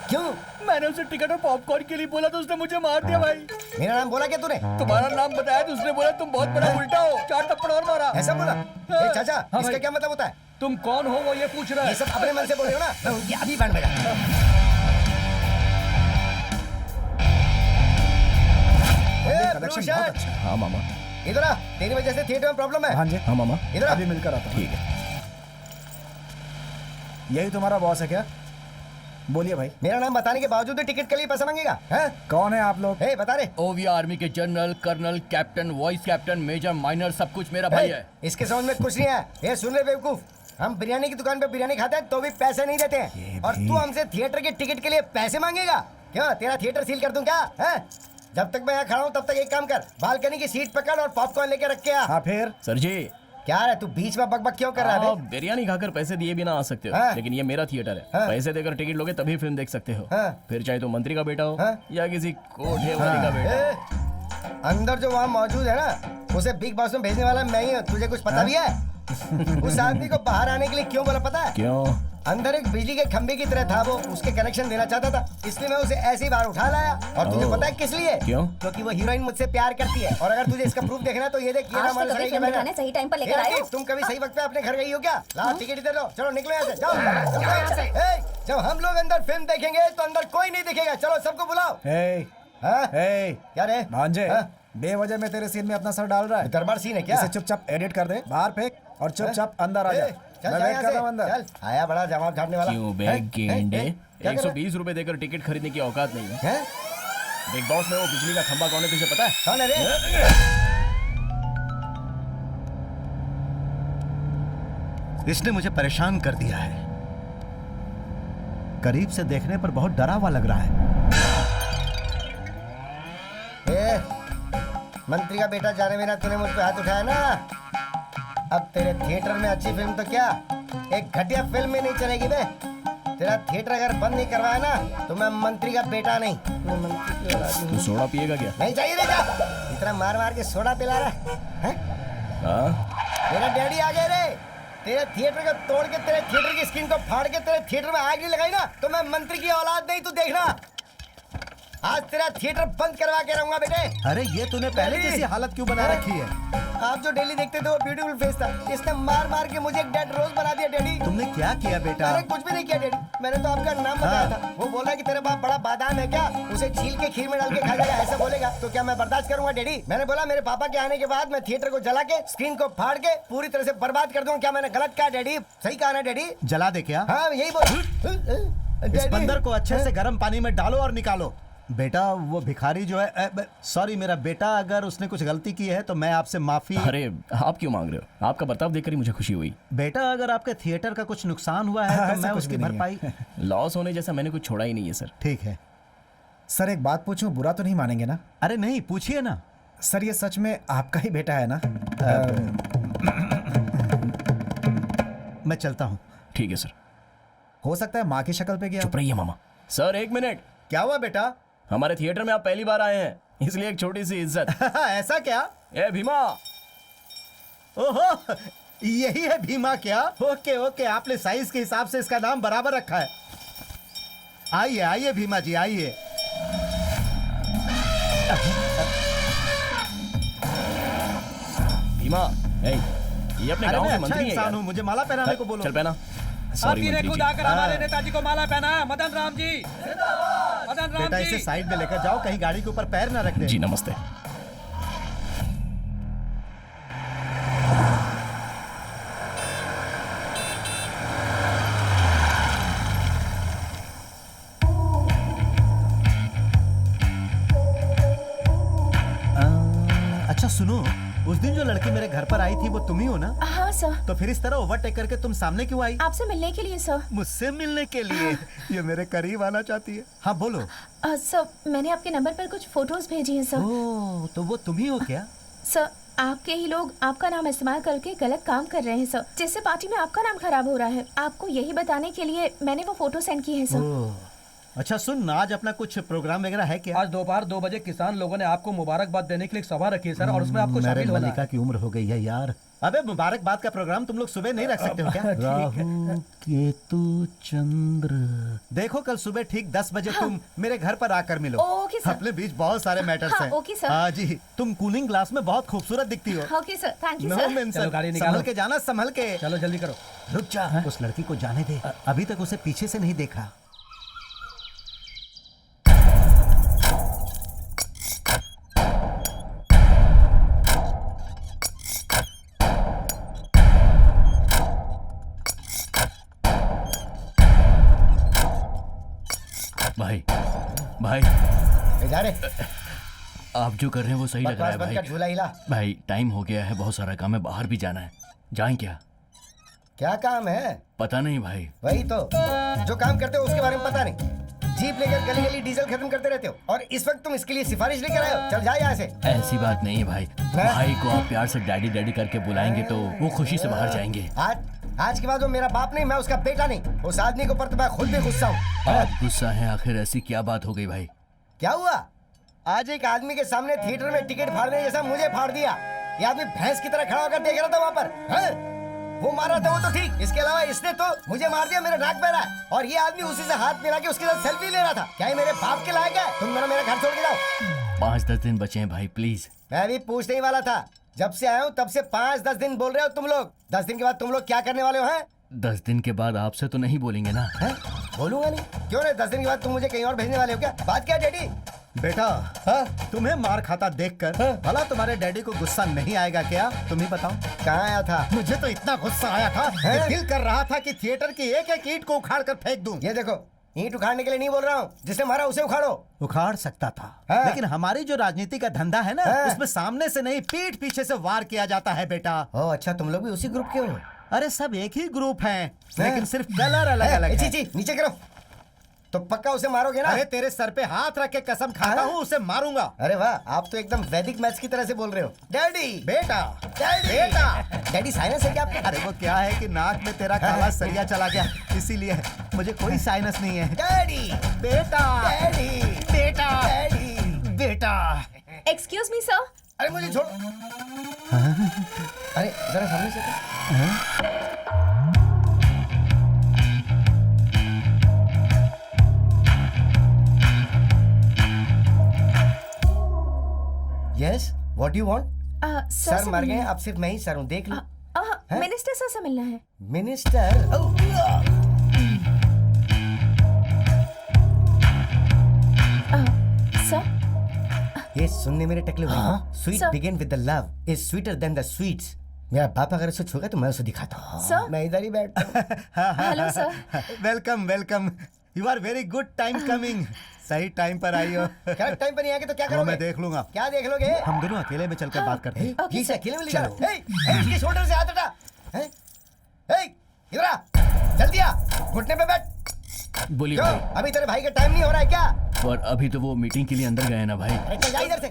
क्यों? मैंने उसे टिकट और पॉपकॉर्न के लिए बोला तो उसने मुझे मार दिया भाई। मेरा नाम बोला क्या तूने? तुम्हारा नाम बताया तो उसने बोला तुम बहुत बड़ा उल्टा हो। 4 थप्पड़ और मारा। ऐसा बोला? ए, चाचा, हाँ इसका भाई। क्या मतलब होता है? तुम कौन हो वो ये पूछ रहा ये है। सब अपने मन से बोल रहे हो ना? मैं उनकी अभी बैंड बजा। कलेक्शन बहुत अच्छा। हाँ मामा। इधर आ, तेरी वजह से थिएटर में प्रॉब्लम है। भांजे, हाँ मामा। इधर आ। अभी मिलकर आता हूँ। ठीक है। यही तुम्हारा बॉस है क्या? बोलिए भाई। मेरा नाम बताने के बावजूद भी टिकट के लिए पैसा मांगेगा? हैं? कौन है आप लोग? ए, बता रे। ओवी आर्मी के general, colonel, captain, vice captain, major, minor, सब कुछ मेरा भाई है। इसके समझ में कुछ नहीं है। ये सुन ले बेवकूफ, हम बिरयानी की दुकान पे बिरयानी खाते हैं तो भी पैसे नहीं देते हैं, और तू हमसे थिएटर के टिकट के लिए पैसे मांगेगा? क्यों, तेरा थिएटर सील कर दूं क्या? हैं? जब तक मैं यहाँ खड़ा हूँ तब तक एक काम कर, बालकनी की सीट पकड़ और पॉपकॉर्न लेके रख के आ। हाँ फिर? सर जी, क्या है तू बीच में बकबक क्यों कर रहा है आप बे? बिरयानी खाकर पैसे दिए बिना आ सकते हो, हाँ। लेकिन ये मेरा थिएटर है। हाँ। पैसे देकर टिकट लोगे तभी फिल्म देख सकते हो। हाँ। फिर चाहे तो मंत्री का बेटा हो हाँ। या किसी कोठे वाली का बेटा। ए, अंदर जो वहाँ मौजूद है ना, उसे बिग बॉस में भेजने वाला मैं ही हूँ। तुझे कुछ पता भी है? उस आदमी को बाहर आने के लिए क्यों बोला पता है? क्यों? अंदर एक बिजली के खंभे की तरह था वो, उसके कनेक्शन देना चाहता था, इसलिए मैं उसे ऐसे ही बाहर उठा लाया। और तुझे ओह। पता है किस लिए? क्यों? क्योंकि वो हीरोइन मुझसे प्यार करती है। और अगर तुझे इसका प्रूफ देखना है तो ये देख, ये आज ना तो हमारे कभी सगाई फिल्म का बैनर। दिखाने सही टाइम पर लेकर ए, आए हो। तुम कभी सही वक्त पे अपने घर गई हो क्या? लाओ टिकट इधर लो, चलो निकलो यहाँ से, जाओ जाओ यहाँ से। ए, जब हम लोग अंदर फिल्म देखेंगे तो अंदर कोई नहीं दिखेगा। चलो सबको बुलाओ। हाँ? क्या रे? भांजे, हाँ? बेवजह में तेरे सीन में अपना सर डाल रहा है। दरबार सीन है क्या? इसे चुपचाप एडिट कर दे, बाहर फेंक और चुपचाप अंदर आ जा। ए, चल मैं जा वेट यहाँ कर रहा हूँ से। अंदर। चल, आया बड़ा जवाब झाड़ने वाला। क्यों हैं? बैग गेंडे? हैं? क्या कर रहा है? 120 रुपए देकर टिकट खरीदने की औकात नहीं है। हैं? बिग बॉस में वो बिजली का खंभा कौन है तुझे पता है? कौन है रे? इसने मुझे परेशान कर दिया है। करीब से देखने पर बहुत डरा हुआ लग रहा है। ए, मंत्री का बेटा जाने बिना तूने मुझ पे हाथ उठाया ना, अब तेरे थिएटर में अच्छी फिल्म तो क्या, एक घटिया फिल्म में नहीं चलेगी बे। तेरा थिएटर अगर बंद नहीं करवाया ना तो मैं मंत्री का बेटा नहीं, मैं मंत्री की औलाद तू हूँ। सोडा पिएगा क्या? नहीं चाहिए रे जा, इतना मार मार के सोडा पिला रहा है? हाँ? मेरा डैडी आ गए रे। तेरे थिएटर को तोड़ के, तेरे थिएटर की स्क्रीन को फाड़ के तेरे थिएटर में आग नहीं लगाई ना तो मैं मंत्री की औलाद नहीं, तू देखना। आज तेरा थिएटर बंद करवा के रहूंगा बेटे। अरे ये तूने पहले जैसी हालत क्यों बना रखी है? आप जो डेली देखते थे वो ब्यूटीफुल फेस था, इसने मार मार के मुझे एक डेड रोज बना दिया डैडी। तुमने क्या किया बेटा? अरे कुछ भी नहीं किया डैडी, मैंने तो आपका नाम बताया था। वो बोला कि तेरा बाप बड़ा बादाम है क्या, उसे छील के खीर में डाल के खा जाएगा, ऐसा बोलेगा तो क्या मैं बर्दाश्त करूंगा डैडी? मैंने बोला मेरे पापा के आने के बाद मैं थिएटर को जला के स्क्रीन को फाड़ के पूरी तरह से बर्बाद कर दूंगा। क्या मैंने गलत कहा डैडी? सही कहा ना डैडी? जला दे क्या? हाँ यही बोल। इस बंदर को अच्छे से गर्म पानी में डालो और निकालो। बेटा वो भिखारी जो है, सॉरी मेरा बेटा, अगर उसने कुछ गलती की है तो मैं आपसे माफी। अरे आप क्यों मांग रहे हो? आपका बर्ताव देखकर ही मुझे खुशी हुई। बेटा अगर आपके थिएटर का कुछ नुकसान हुआ है तो मैं उसकी भरपाई। लॉस होने जैसा मैंने कुछ छोड़ा ही नहीं है सर। ठीक है सर एक बात पूछूं, बुरा तो नहीं मानेंगे ना? अरे नहीं, पूछिए ना। सर ये सच में आपका ही बेटा है ना? मैं चलता हूँ। ठीक है सर। हो सकता है माँ की शक्ल पे गया। चुप रहिए मामा। सर एक मिनट। क्या हुआ बेटा? हमारे थिएटर में आप पहली बार आए हैं, इसलिए एक छोटी सी इज्जत। ऐसा क्या? ए भीमा। ओहो यही है भीमा क्या? ओके ओके, आपने साइज के हिसाब से इसका नाम बराबर रखा है। आइए आइए भीमा जी आइए। भीमा, ये अपने अरे गांव मैं के अच्छा मंत्री हैं इंसान यार। हूँ, मुझे माला पहनाने को बोलो। चल पहना। आपकी ने खुद आकर हमारे नेताजी को माला पहना है। मदन राम जी, मदन राम बेटा जी। इसे साइड में लेकर जाओ, कहीं गाड़ी के ऊपर पैर ना रख दे। जी नमस्ते। अच्छा सुनो, उस दिन जो लड़की मेरे घर पर आई थी वो तुम ही हो ना? हाँ सर। तो फिर इस तरह ओवरटेक करके तुम सामने क्यों आई? आपसे मिलने के लिए सर। मुझसे मिलने के लिए? ये मेरे करीब आना चाहती है। हाँ बोलो। सर मैंने आपके नंबर पर कुछ फोटोज भेजी हैं सर। ओह तो वो तुम ही हो क्या? सर आपके ही लोग आपका नाम इस्तेमाल करके गलत काम कर रहे हैं सर, जिससे पार्टी में आपका नाम खराब हो रहा है। आपको यही बताने के लिए मैंने वो फोटो सेंड की है सर। ओह अच्छा सुन, आज अपना कुछ प्रोग्राम वगैरह है क्या? आज दोपहर 2 बजे किसान लोगों ने आपको मुबारकबाद देने के लिए एक सभा रखी है सर, और उसमें आपको मेरे शामिल होना मलिका है। की उम्र हो गई है यार। अबे मुबारकबाद का प्रोग्राम तुम लोग सुबह नहीं रख सकते हो क्या? राहु केतु चंद्र। देखो कल सुबह ठीक 10 बजे तुम मेरे घर पर आकर मिलो। Okay sir. अपने बीच बहुत सारे मैटर्स हाँ, हैं। Okay sir. हाँ जी, तुम कूलिंग ग्लास में बहुत खूबसूरत दिखती हो। Okay sir, thank you know sir. Mention. चलो, गाड़ी निकालो। संभल के जाना, संभल के। चलो जल्दी करो। रुक जा, उस लड़की को जाने दे, अभी तक उसे पीछे से नहीं देखा। भाई भाई जा रे, आप जो कर रहे हैं वो सही लग रहा है बकवास बंद भाई। कर, झूला हिला। भाई टाइम हो गया है, बहुत सारा काम है, बाहर भी जाना है। जाएं क्या? क्या काम है? पता नहीं भाई। वही तो, जो काम करते हो उसके बारे में पता नहीं। जीप लेकर गली गली डीजल खत्म करते रहते हो, और इस वक्त तुम इसके लिए सिफारिश लेकर आए हो। चल जा यहाँ से। ऐसी बात नहीं है भाई। भाई को आप प्यार से डैडी डैडी करके बुलाएंगे तो वो खुशी से बाहर जाएंगे। आज के बाद वो मेरा बाप नहीं, मैं उसका बेटा नहीं। उस आदमी के ऊपर तो मैं खुद भी गुस्सा हूँ। आप गुस्सा है? आखिर ऐसी क्या बात हो गई भाई? क्या हुआ? आज एक आदमी के सामने थिएटर में टिकट फाड़ने जैसा मुझे फाड़ दिया। ये आदमी भैंस की तरह खड़ा होकर देख रहा था वहाँ पर। हैं? वो मारा था वो तो ठीक, इसके अलावा इसने तो मुझे मार दिया, मेरा नाक बह रहा है, और ये आदमी उसी से हाथ मिला के उसके साथ सेल्फी ले रहा था। क्या ये मेरे बाप के लायक है? तुम दोनों मेरा घर छोड़ के जाओ। 5-10 दिन बचे हैं भाई, प्लीज। मैं भी पूछने ही वाला था, जब से आया हूँ तब से 5-10 दिन बोल रहे हो तुम लोग। 10 दिन के बाद तुम लोग क्या करने वाले हो? हैं? 10 दिन के बाद आपसे तो नहीं बोलेंगे ना? हैं? बोलूंगा नहीं? क्यों नहीं? 10 दिन के बाद तुम मुझे कहीं और भेजने वाले हो क्या? बात क्या है डैडी? बेटा तुम्हें मार खाता देखकर भला तुम्हारे डैडी को गुस्सा नहीं आएगा क्या? तुम ही बताओ। कहाँ आया था? मुझे तो इतना गुस्सा आया था कि दिल कर रहा था कि थिएटर की एक एक ईंट को उखाड़ कर फेंक दूं। ये देखो, ईंट उखाड़ने के लिए नहीं बोल रहा हूँ, जिसने मारा उसे उखाड़ो। उखाड़ सकता था, लेकिन हमारी जो राजनीति का धंधा है ना, उसमें सामने से नहीं पीठ पीछे से वार किया जाता है बेटा। ओह अच्छा, तुम लोग भी उसी ग्रुप के हो? अरे सब एक ही ग्रुप हैं, लेकिन सिर्फ कलर अलग अलग है। नीचे करो। तो पक्का उसे मारोगे ना? अरे तेरे सर पे हाथ रख के कसम खाता हूँ उसे मारूंगा। अरे वाह, आप तो एकदम वैदिक मैथ्स की तरह से बोल रहे हो। डैडी बेटा, डैडी बेटा। डैडी साइनस है क्या आपको? अरे वो क्या है कि नाक में तेरा काला सरिया चला गया, इसीलिए मुझे कोई साइनस नहीं है। डैडी बेटा, डैडी बेटा, डैडी बेटा। Excuse me sir. अरे मुझे छोड़। अरे जरा सामने से। Yes, what do you want? Sir sir मर गए, अब सिर्फ मैं ही सर हूँ, देख लो। हैं? मिनिस्टर सर से मिलना है। मिनिस्टर? सर ये सुनने मेरे टकले हाँ? Sweet Sir. Begin with the love is sweeter than the sweets. मेरा बाप अगर उसे छूगा तो मैं उसे दिखाता हूँ। Sir. मैं इधर ही बैठता हूँ। Hello sir. Welcome welcome, you are very good time coming. सही टाइम पर आई हो। क्या टाइम पर नहीं आएंगे तो क्या वो करोगे? मैं देख लूंगा। क्या देख लोगे? हम दोनों अकेले में चलकर बात करते हैं। Okay, ये से sir. अकेले में ले चलो। जाओ। इसके शोल्डर से हाथ हटा। हैं? इधर आ, जल्दी आ, घुटने पे बैठ। बोलिए क्यों? भाई। अभी तेरे भाई का टाइम नहीं हो रहा है क्या? पर अभी तो वो मीटिंग के लिए अंदर गए ना भाई। अरे चल जा इधर से,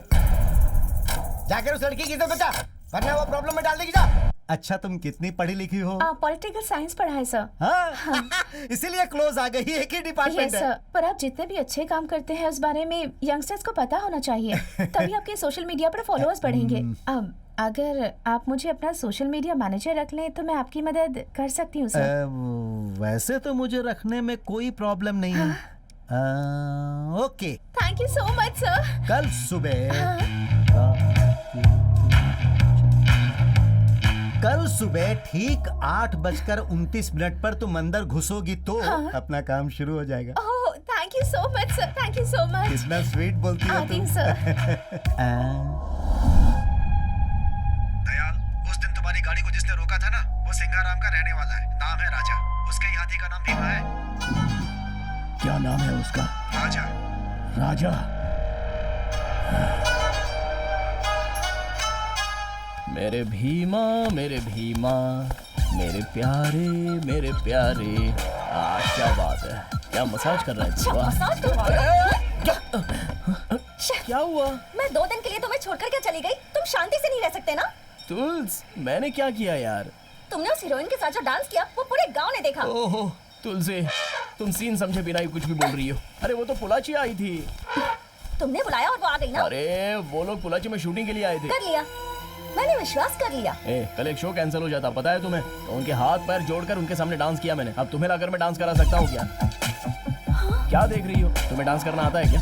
जाकर उस लड़की की इज्जत बचा, वरना वो प्रॉब्लम में डाल देगी। जा। अच्छा, तुम कितनी पढ़ी लिखी हो? पॉलिटिकल साइंस पढ़ा है सर। हाँ? इसीलिए क्लोज आ गई, एक ही यस डिपार्टमेंट है। सर, पर आप जितने भी अच्छे काम करते हैं उस बारे में यंगस्टर्स को पता होना चाहिए, तभी आपके सोशल मीडिया पर फॉलोअर्स बढ़ेंगे। अगर आप मुझे अपना सोशल मीडिया मैनेजर रख लें तो मैं आपकी मदद कर सकती हूँ सर। वैसे तो मुझे रखने में कोई प्रॉब्लम नहीं है। Okay, thank you so much sir. कल सुबह ठीक 8:29 पर तुम अंदर घुसोगी तो अपना काम शुरू हो जाएगा। Oh thank you so much sir, thank you so much. कितना स्वीट बोलती हो आती तुम। हूँ सर। दयाल, उस दिन तुम्हारी गाड़ी को जिसने रोका था ना, वो सिंगाराम का रहने वाला है। नाम है राजा। उसके ही हाथी का नाम भीमा है। क्या नाम है उसका? राजा। राजा। मेरे भीमा, मेरे भीमा, मेरे प्यारे। क्या बात है, क्या मसाज कर रहा है? वाह। मसाज करवा क्या हुआ? मैं 2 दिन के लिए तुम्हें छोड़कर क्या चली गई? तुम शांति से नहीं रह सकते ना? तुल्स, मैंने क्या किया यार? तुमने उस हीरोइन के साथ जो डांस किया वो पूरे गांव ने देखा। ओहो तुलसी, तुम सीन समझे बिना ही कुछ भी बोल रही हो। अरे वो तो पुलाची आई थी। तुमने बुलाया और वो आ गई ना? अरे वो लोग पुलाची में शूटिंग के लिए आए थे। कर लिया, मैंने विश्वास कर लिया। कल एक शो कैंसिल हो जाता, पता है तुम्हें? तो उनके हाथ पैर जोड़कर उनके सामने डांस किया मैंने। अब तुम्हें लाकर मैं डांस करा सकता हूँ क्या? क्या देख रही हो? तुम्हें डांस करना आता है क्या?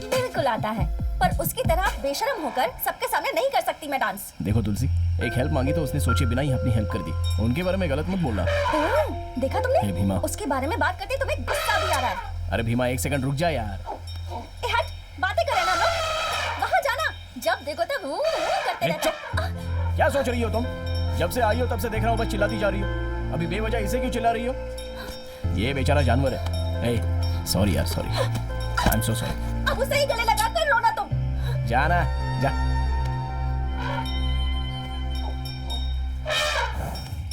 बिल्कुल आता है, पर उसकी तरह बेशर्म होकर सबके सामने नहीं कर सकती मैं डांस। देखो तुलसी, एक हेल्प मांगी तो उसने सोचे बिना ही अपनी हेल्प कर दी। उनके बारे में गलत मत बोलना। देखा हे तुमने? भीमा। उसके बारे में बात करते तुम्हें गुस्सा भी आ रहा है। अरे भीमा, एक सेकंड रुक जा यार। हट, बातें करें ना लोग। वहाँ जाना, जब देखो तब करते रहते। क्या सोच रही हो तुम? जब से आई हो तब से देख रहा हूँ बस चिल्लाती जा रही हो। अभी बेवजह इसे क्यों चिल्ला रही हो? ये बेचारा जानवर है। सॉरी यार, sorry. I am so sorry. अब उसे ही गले लगा कर रोना तुम। जाना, जा।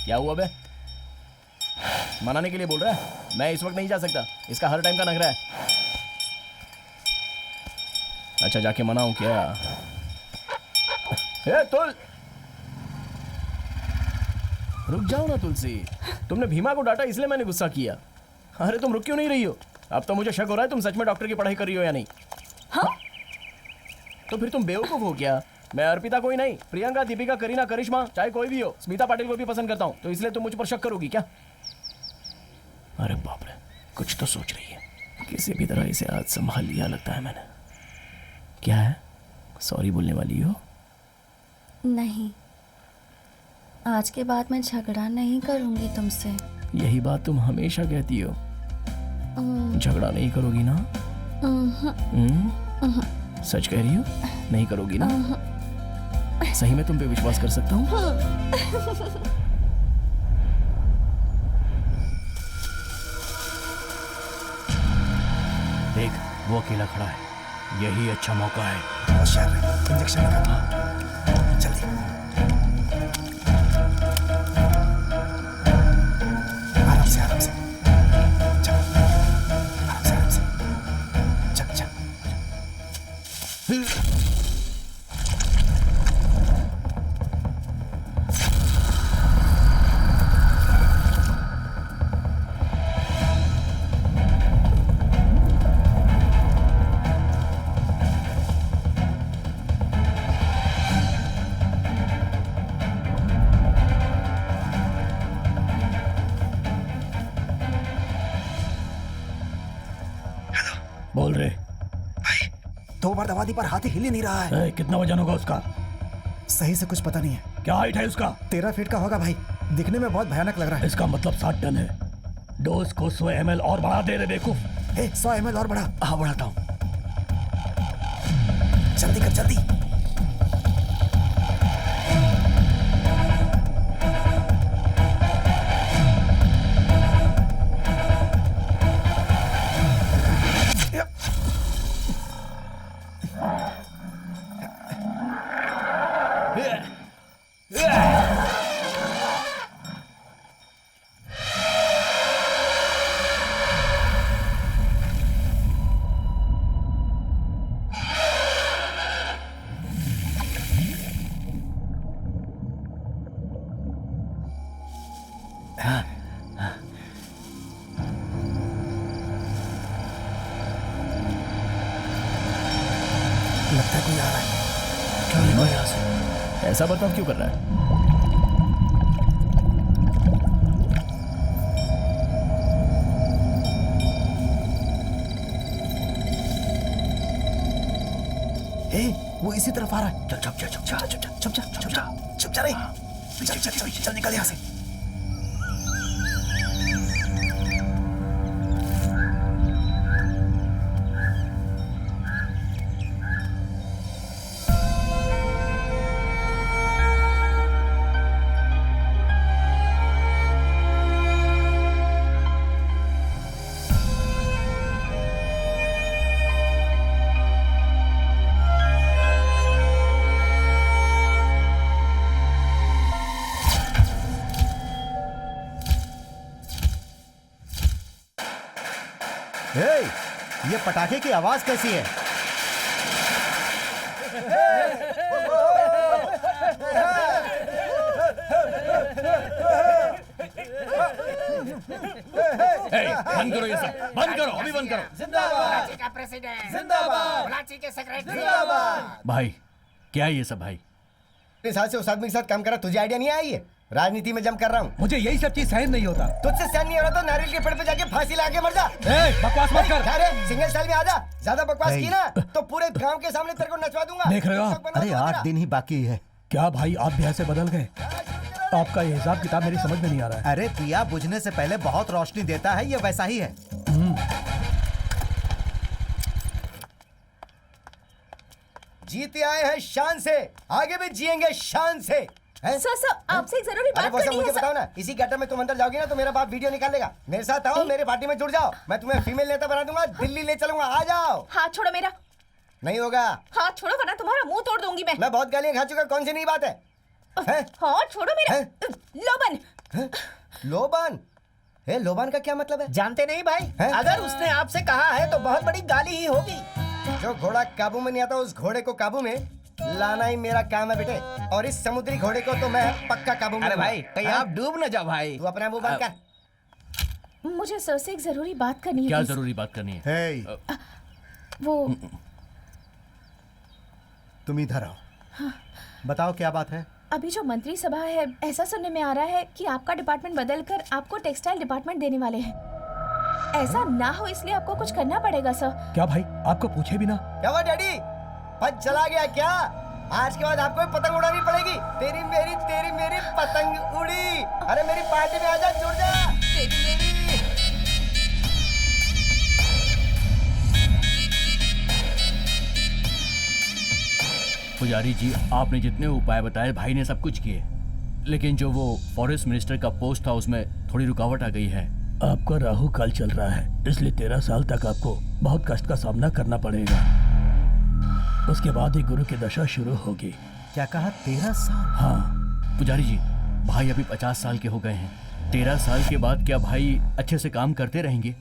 क्या हुआ बे? मनाने के लिए बोल रहा है? मैं इस वक्त नहीं जा सकता, इसका हर टाइम का नखरा है। अच्छा जाके मनाऊं क्या? तुल, रुक जाओ ना तुलसी। तुमने भीमा को डांटा इसलिए मैंने गुस्सा किया। अरे तुम रुक क्यों नहीं रही हो? अब तो मुझे शक हो रहा है तुम सच में डॉक्टर की पढ़ाई कर रही हो या नहीं। हाँ? तो फिर तुम बेवकूफ हो क्या? मैं अर्पिता कोई नहीं, प्रियंका, दीपिका, करीना, करिश्मा, चाहे कोई भी हो, स्मिता पाटिल को भी पसंद करता हूँ। तो इसलिए तुम मुझ पर शक करोगी क्या? अरे बाप रे, कुछ तो सोच रही है। किसी भी तरह इसे आज संभाल लिया लगता है मैंने। क्या है, सॉरी बोलने वाली हो? नहीं, आज के बाद मैं झगड़ा नहीं करूंगी तुमसे। यही बात तुम हमेशा कहती हो। झगड़ा नहीं करोगी ना? सच कह रही हो? नहीं करोगी ना? सही में तुम पे विश्वास कर सकता हूँ? देख, वो अकेला खड़ा है। यही अच्छा मौका है। होशियार रहे, इंजेक्शन लगा। जल्दी। आराम से, आराम से। चल, आराम से। चल, चल। बोल रहे। 2 बार दबा दी पर हाथी हिल ही नहीं रहा है। कितना वजन होगा उसका? सही से कुछ पता नहीं है। क्या हाइट है उसका? 13 फीट का होगा भाई, दिखने में बहुत भयानक लग रहा है। इसका मतलब 60 टन है। डोज को 100 ml और बढ़ा दे रे बेवकूफ। 100 ml और बढ़ा। हाँ बढ़ाता हूँ। जल्दी कर जल्दी। लगता है कोई आ रहा है। क्या निकला यहाँ से? ऐसा बर्ताव क्यों कर रहा है? वो इसी तरफ आ रहा है। चल चुप जा चुप जा चुप जा चुप जा चुप जा चुप जा रही। चल निकल यहाँ से। ये पटाखे की आवाज कैसी है? बंद करो ये सब, बंद करो, अभी बंद करो। जिंदाबाद का प्रेसिडेंट, जिंदाबाद कराची के सेक्रेटरी, जिंदाबाद। भाई क्या है ये सब भाई? इतने साल से उस आदमी के साथ काम कर रहा, तुझे आइडिया नहीं आई है? राजनीति में जम कर रहा हूँ। मुझे यही सब चीज सहन नहीं होता। तुझसे सहन नहीं हो रहा तो नारियल के पेड़ पे जाके फांसी लगा के मर जा। बकवास मत कर। अरे सिंगल स्टाइल में आजा। ज्यादा बकवास की ना तो पूरे गांव के सामने तेरे को नचवा दूंगा। देख रहे हो आप? अरे 8 दिन ही बाकी है। क्या भाई आप भी ऐसे बदल गए? आपका ये हिसाब किताब मेरी समझ में नहीं आ रहा है। अरे दिया बुझने से पहले बहुत रोशनी देता है, ये वैसा ही है। जीते आए हैं शान से, आगे भी जिएंगे शान से। सर आपसे एक जरूरी बात करनी मुझे है बताओ ना, इसी गटर में तुम अंदर जाओगी ना तो मेरा बाप वीडियो निकाल लेगा। मेरे साथ आओ, मेरे पार्टी में जुड़ जाओ, मैं तुम्हें फीमेल नेता बना दूंगा, दिल्ली ले चलूंगा। आ जाओ। हाथ छोड़ो मेरा। नहीं होगा। हाथ छोड़ो वरना तुम्हारा मुंह तोड़ दूंगी मैं। बहुत गालियां खा चुका, कौन सी नई बात है? हाथ छोड़ो मेरा। लोबन। लोबन? लोबान का क्या मतलब है? जानते नहीं भाई? अगर उसने आपसे कहा है तो बहुत बड़ी गाली ही होगी। जो घोड़ा काबू में नहीं आता उस घोड़े को काबू में लाना ही मेरा काम है बेटे। और इस समुद्री घोड़े को तो मैं पक्का काबू में। अरे भाई कहीं आप डूब न जाओ भाई। तू अपना मुंह बंद कर। मुझे सर से एक जरूरी बात करनी है। क्या जरूरी बात करनी है? वो तुम इधर आओ। बताओ क्या बात है? अभी जो मंत्री सभा है, ऐसा सुनने में आ रहा है कि आपका डिपार्टमेंट बदलकर आपको टेक्सटाइल डिपार्टमेंट देने वाले हैं। ऐसा ना हो इसलिए आपको कुछ करना पड़ेगा सर। क्या भाई आपको पूछे भी ना? क्या हुआ डैडी, पद चला गया क्या? आज के बाद आपको भी पतंग उड़ानी पड़ेगी। तेरी मेरी पतंग उड़ी। अरे मेरी पार्टी में आजा, जुड़ जा। तेरी मेरी। पुजारी जी, आपने जितने उपाय बताए भाई ने सब कुछ किए, लेकिन जो वो फॉरेस्ट मिनिस्टर का पोस्ट था उसमें थोड़ी रुकावट आ गई है। आपका राहु काल चल रहा है, इसलिए 13 साल तक आपको बहुत कष्ट का सामना करना पड़ेगा। उसके बाद ही गुरु की दशा शुरू होगी। क्या कहा? 13 साल? हाँ पुजारी जी, भाई अभी 50 साल के हो गए हैं। 13 साल के बाद क्या भाई अच्छे से काम करते रहेंगे?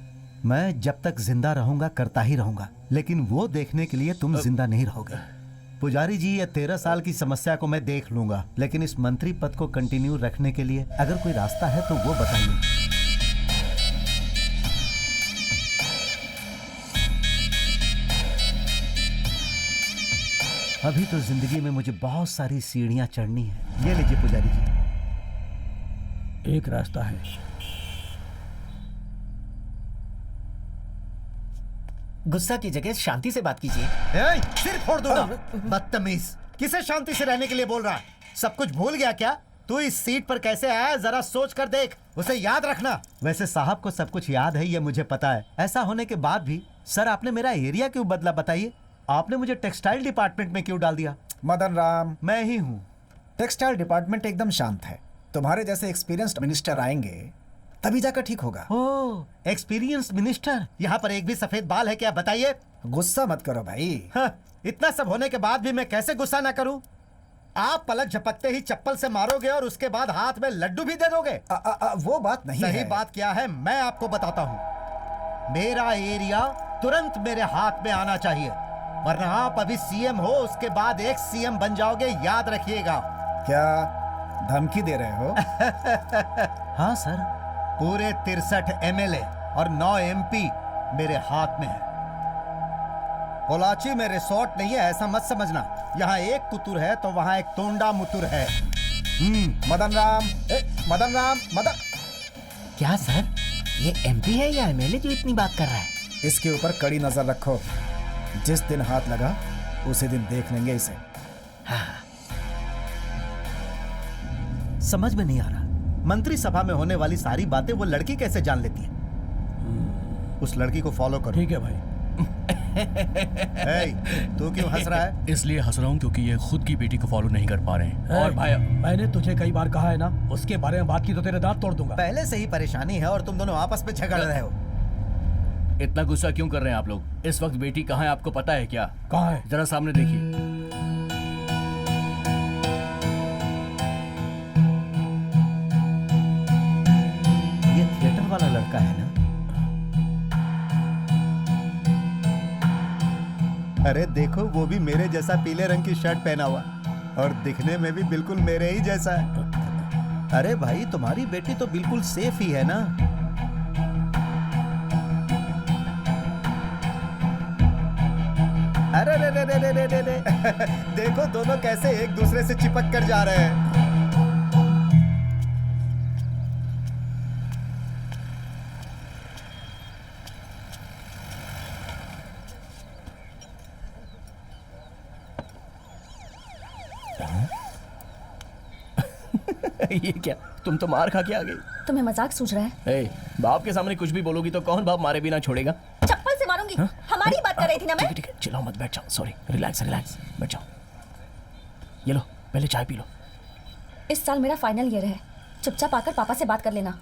मैं जब तक जिंदा रहूंगा करता ही रहूंगा, लेकिन वो देखने के लिए तुम जिंदा नहीं रहोगे। पुजारी जी, ये 13 साल की समस्या को मैं देख लूंगा, लेकिन इस मंत्री पद को कंटिन्यू रखने के लिए अगर कोई रास्ता है तो वो बताइए। अभी तो जिंदगी में मुझे बहुत सारी सीढ़ियां चढ़नी है। ये लीजिए पुजारी जी। एक रास्ता है। गुस्सा की जगह शांति से बात कीजिए। ए, सिर फोड़ दूंगा। बदतमीज, किसे शांति से रहने के लिए बोल रहा है? सब कुछ भूल गया क्या? तू इस सीट पर कैसे आया जरा सोच कर देख, उसे याद रखना। वैसे साहब को सब कुछ याद है, ये मुझे पता है। ऐसा होने के बाद भी सर आपने मेरा एरिया क्यों बदला बताइए? आपने मुझे टेक्सटाइल डिपार्टमेंट में क्यों डाल दिया? मदन राम, मैं ही हूँ। टेक्सटाइल डिपार्टमेंट एकदम शांत है। तुम्हारे जैसे एक्सपीरियंस्ड मिनिस्टर आएंगे तभी जाकर ठीक होगा। ओह, एक्सपीरियंस्ड मिनिस्टर। यहाँ पर एक भी सफेद बाल है क्या बताइए? गुस्सा मत करो भाई। इतना सब होने के बाद भी मैं कैसे गुस्सा ना करूं? आप पलक झपकते ही चप्पल से मारोगे और उसके बाद हाथ में लड्डू भी दे दोगे। वो बात नहीं सही है। बात क्या है मैं आपको बताता हूँ। मेरा एरिया तुरंत मेरे हाथ में आना चाहिए, वरना आप अभी सीएम हो, उसके बाद एक सीएम बन जाओगे, याद रखिएगा। क्या धमकी दे रहे हो? हाँ सर, पूरे 63 एमएलए और 9 एमपी मेरे हाथ में है। पोलाची में रिसोर्ट नहीं है ऐसा मत समझना। यहाँ एक कुतुर है तो वहाँ एक तोंडा मुतुर है। मदन राम, मदन राम, मदन। क्या सर, ये एमपी है या एमएलए जो इतनी बात कर रहा है? इसके ऊपर कड़ी नजर रखो। जिस दिन हाथ लगा उसी दिन देख लेंगे इसे। हाँ। समझ में नहीं आ रहा, मंत्री सभा में होने वाली सारी बातें वो लड़की कैसे जान लेती है? उस लड़की को फॉलो करो। ठीक है भाई। तू क्यों हंस रहा है? इसलिए हंस रहा हूँ क्योंकि ये खुद की बेटी को फॉलो नहीं कर पा रहे हैं। और भाई, मैंने तुझे कई बार कहा है ना, उसके बारे में बात की तो तेरे दांत तोड़ दूंगा। पहले से ही परेशानी है और तुम दोनों आपस में झगड़ रहे हो। इतना गुस्सा क्यों कर रहे हैं आप लोग? इस वक्त बेटी कहाँ है आपको पता है क्या? कहाँ है? जरा सामने देखिए। ये थिएटर वाला लड़का है ना? अरे देखो, वो भी मेरे जैसा पीले रंग की शर्ट पहना हुआ और दिखने में भी बिल्कुल मेरे ही जैसा है। अरे भाई, तुम्हारी बेटी तो बिल्कुल सेफ ही है ना? अरे रे रे रे रे रे रे देखो दोनों कैसे एक दूसरे से चिपक कर जा रहे हैं। ये क्या, तुम तो मार खा के आ गई। तुम्हें मजाक सूझ रहा है? ए, बाप के सामने कुछ भी बोलोगी तो कौन बाप मारे बिना छोड़ेगा? चप्पल से मारूंगी। हमारी बात कर रही थी ना मैं। ठीक है, चिल्लाओ मत, बैठ जाओ। सॉरी, रिलैक्स रिलैक्स, बैठ जाओ। ये लो, पहले चाय पी लो। इस साल मेरा फाइनल ईयर है, चुपचाप आकर पापा से बात कर लेना।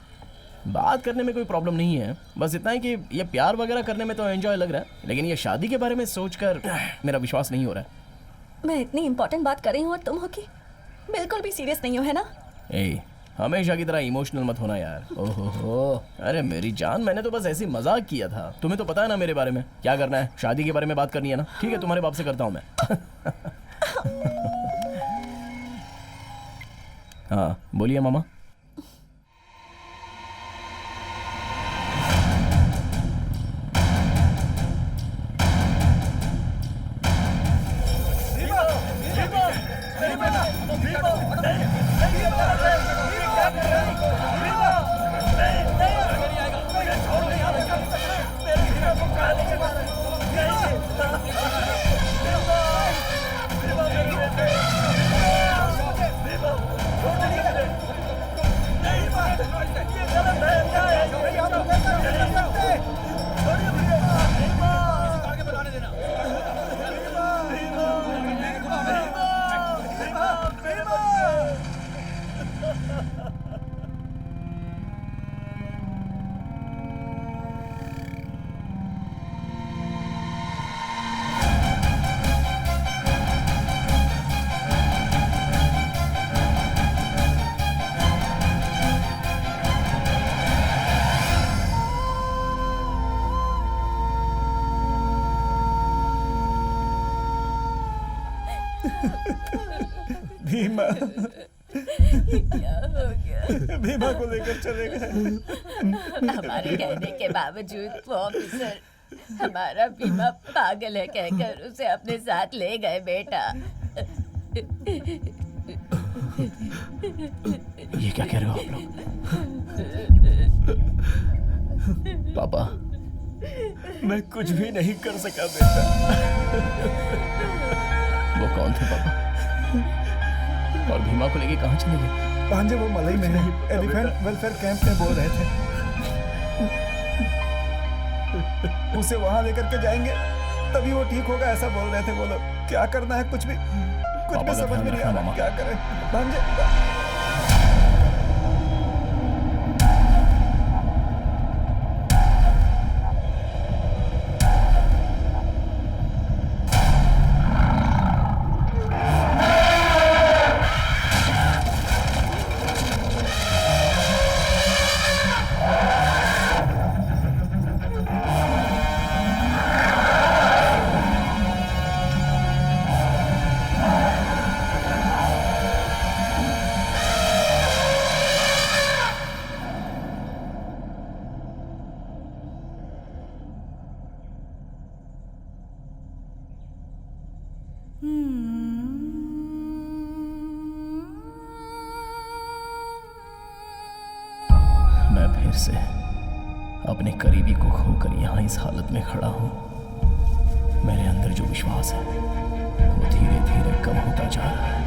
बात करने में कोई प्रॉब्लम नहीं है, बस इतना है कि ये प्यार वगैरह करने में तो एंजॉय लग रहा है, लेकिन ये शादी के बारे में सोचकर मेरा विश्वास नहीं हो रहा है। मैं इतनी इंपॉर्टेंट बात कर रही हूँ और तुम हो कि बिल्कुल भी सीरियस नहीं हो, है ना? ए, हमेशा की तरह इमोशनल मत होना यार। ओहो, अरे मेरी जान, मैंने तो बस ऐसे ही मजाक किया था। तुम्हें तो पता है ना मेरे बारे में क्या करना है, शादी के बारे में बात करनी है ना। ठीक है, तुम्हारे बाप से करता हूँ मैं। हाँ बोलिए मामा। भीमा, क्या हो गया? भीमा को लेकर चले गए। हमारे कहने के बावजूद वो ऑफिसर हमारा भीमा पागल है कहकर उसे अपने साथ ले गए बेटा। ये क्या कह रहे हो आप लोग? पापा, मैं कुछ भी नहीं कर सका बेटा। वो कौन थे पापा? और भीमा को लेके कहाँ चले गए? भांजे वो मलई में है, एलिफेंट वेलफेयर कैंप में बोल रहे थे। उसे वहां लेकर के जाएंगे तभी वो ठीक होगा, ऐसा बोल रहे थे वो लोग। क्या करना है कुछ भी समझ में नहीं आ रहा, क्या करें भांजे। मैं फिर से अपने करीबी को खोकर यहाँ इस हालत में खड़ा हूँ। मेरे अंदर जो विश्वास है वो धीरे धीरे कम होता जा रहा है।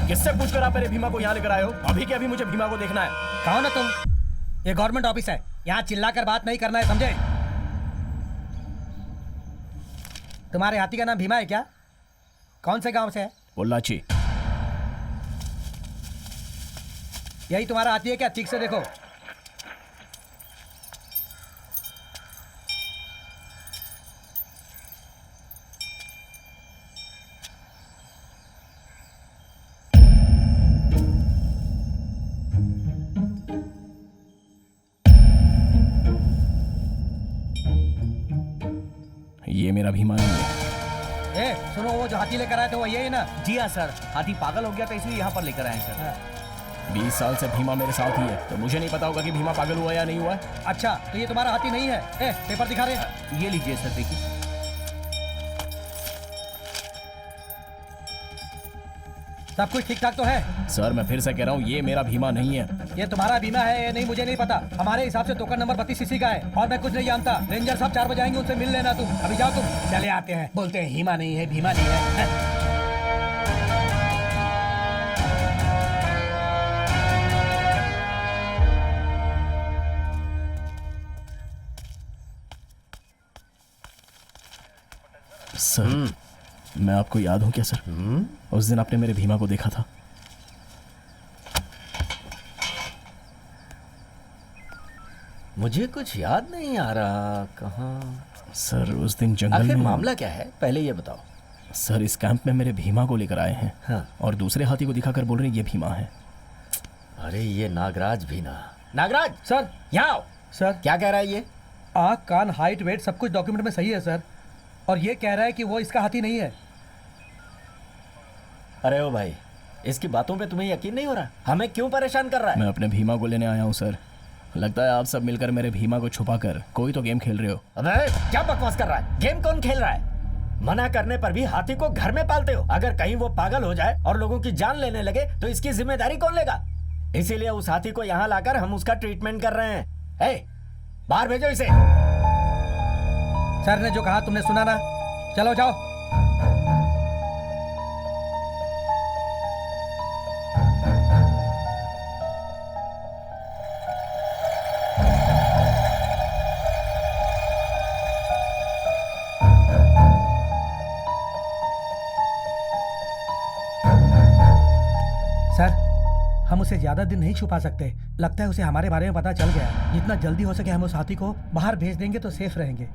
किससे पूछकर आप मेरे भीमा को यहाँ लेकर आए हो? अभी के अभी मुझे भीमा को देखना है। कौन है तुम? ये गवर्नमेंट ऑफिस है, यहाँ चिल्लाकर बात नहीं करना है, समझे? तुम्हारे हाथी का नाम भीमा है क्या? कौन से गांव से है? पोल्लाची। यही तुम्हारा हाथी है क्या? ठीक से देखो। ये मेरा भीमा नहीं है। ए, सुनो, वो जो हाथी लेकर आए थे वो यही ना? जी हाँ सर, हाथी पागल हो गया था इसलिए यहाँ पर लेकर आए हैं सर। 20 साल से भीमा मेरे साथ ही है, तो मुझे नहीं पता होगा कि भीमा पागल हुआ या नहीं हुआ। अच्छा, तो ये तुम्हारा हाथी नहीं है? ए, पेपर दिखा रहे। ये लीजिए सर, देखिए। सब कुछ ठीक ठाक तो है? सर मैं फिर से कह रहा हूँ, ये मेरा भीमा नहीं है। ये तुम्हारा बीमा है या नहीं मुझे नहीं पता। हमारे हिसाब से टोकन नंबर 32 सीसी का है और मैं कुछ नहीं जानता। रेंजर साहब 4 बजे आएंगे, उनसे मिल लेना तुम। अभी जाओ तुम। चले आते हैं, बोलते हैं हीमा नहीं है, भीमा नहीं है। सर मैं आपको याद हूँ क्या सर? उस दिन आपने मेरे भीमा को देखा था। मुझे कुछ याद नहीं आ रहा। कहाँ? सर उस दिन जंगल आखिर में। मामला क्या है पहले ये बताओ। सर इस कैंप में मेरे भीमा को लेकर आए हैं। हाँ। और दूसरे हाथी को दिखाकर बोल रहे हैं ये भीमा है। अरे ये नागराज भी ना। नागराज सर, यहाँ आओ। सर क्या कह रहा है ये? आँख, कान, हाइट, वेट सब कुछ डॉक्यूमेंट में सही है सर। और ये कह रहा है कि वो इसका हाथी नहीं है। अरे ओ भाई, इसकी बातों पे तुम्हें यकीन नहीं हो रहा? हमें क्यों परेशान कर रहा है? मैं अपने भीमा को लेने आया हूँ सर। लगता है आप सब मिलकर मेरे भीमा को छुपाकर कोई तो गेम खेल रहे हो। अबे क्या बकवास कर रहा है? गेम कौन खेल रहा है? मना करने पर भी हाथी को घर में पालते हो। अगर कहीं वो पागल हो जाए और लोगों की जान लेने लगे तो इसकी जिम्मेदारी कौन लेगा? इसीलिए उस हाथी को यहाँ लाकर हम उसका ट्रीटमेंट कर रहे हैं। ए, बाहर भेजो इसे। सर ने जो कहा तुमने सुना ना? चलो जाओ। सर, हम उसे ज्यादा दिन नहीं छुपा सकते। लगता है उसे हमारे बारे में पता चल गया है। जितना जल्दी हो सके हम उस हाथी को बाहर भेज देंगे तो सेफ रहेंगे।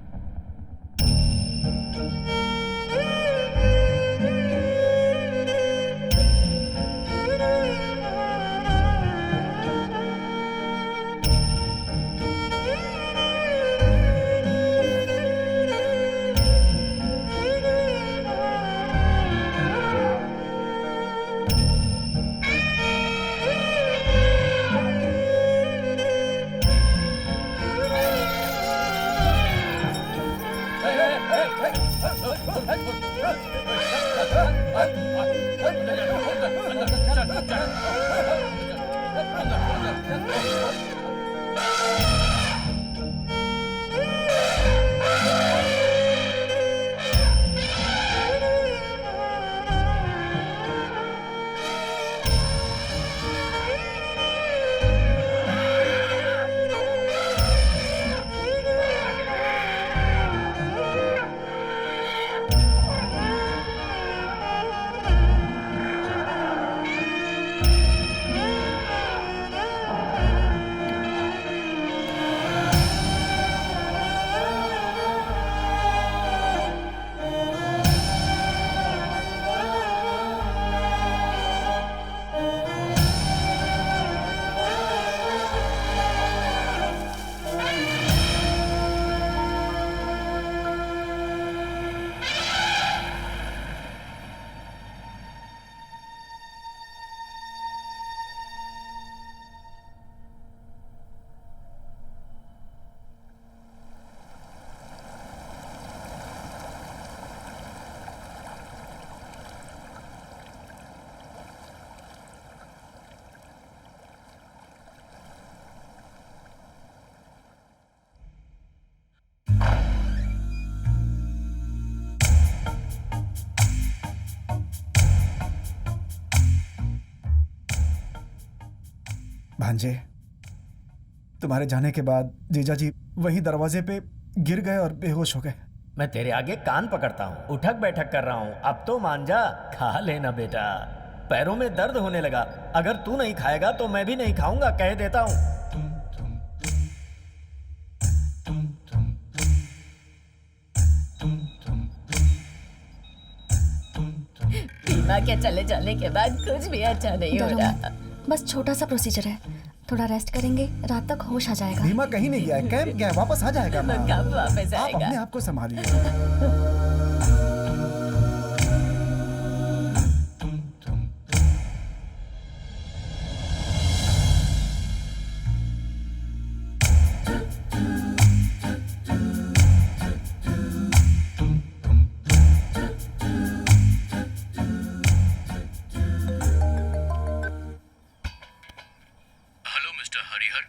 भांजे, तुम्हारे जाने के बाद जीजा जी वहीं दरवाजे पे गिर गए और बेहोश हो गए। मैं तेरे आगे कान पकड़ता हूँ, उठक बैठक कर रहा हूँ, अब तो मान जा, खा लेना बेटा। पैरों में दर्द होने लगा, अगर तू नहीं खाएगा तो मैं भी नहीं खाऊंगा, कह देता हूँ। बीमा के चले जाने के बाद कुछ भी अच्छा नहीं हो डरो रहा। मत, बस छोटा सा प्रोसीजर है, थोड़ा रेस्ट करेंगे, रात तक होश आ जाएगा। भीमा कहीं नहीं गया है, कैंप गया है, वापस आ जाएगा। माँ। कब वापस आप आएगा? अपने आप को संभालिए।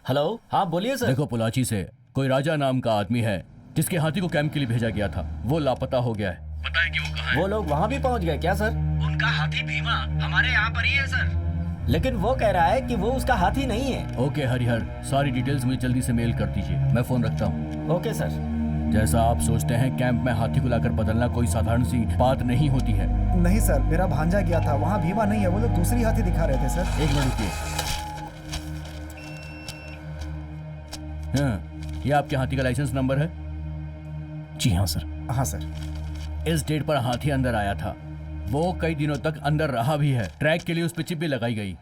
हेलो, हाँ बोलिए सर। देखो, पोलाची से कोई राजा नाम का आदमी है जिसके हाथी को कैंप के लिए भेजा गया था, वो लापता हो गया है। बताएं कि वो कहाँ है? वो लोग वहाँ भी पहुँच गए क्या सर? उनका हाथी भीमा हमारे यहाँ पर ही है सर। लेकिन वो कह रहा है कि वो उसका हाथी नहीं है। ओके हरिहर, सारी डिटेल्स मुझे जल्दी से मेल कर दीजिए, मैं फोन रखता हूँ। Okay sir. जैसा आप सोचते हैं, कैंप में हाथी को लाकर बदलना कोई साधारण सी बात नहीं होती है। नहीं सर, मेरा भांजा गया था, वहाँ भीमा नहीं है, वो लोग दूसरी हाथी दिखा रहे थे सर। एक मिनट रुकिए। हाँ, ये आपके हाथी का लाइसेंस नंबर है? जी हाँ सर। हाँ सर। इस डेट पर हाथी अंदर आया था, वो कई दिनों तक अंदर रहा भी है। ट्रैक के लिए उस पर चिप भी लगाई गई।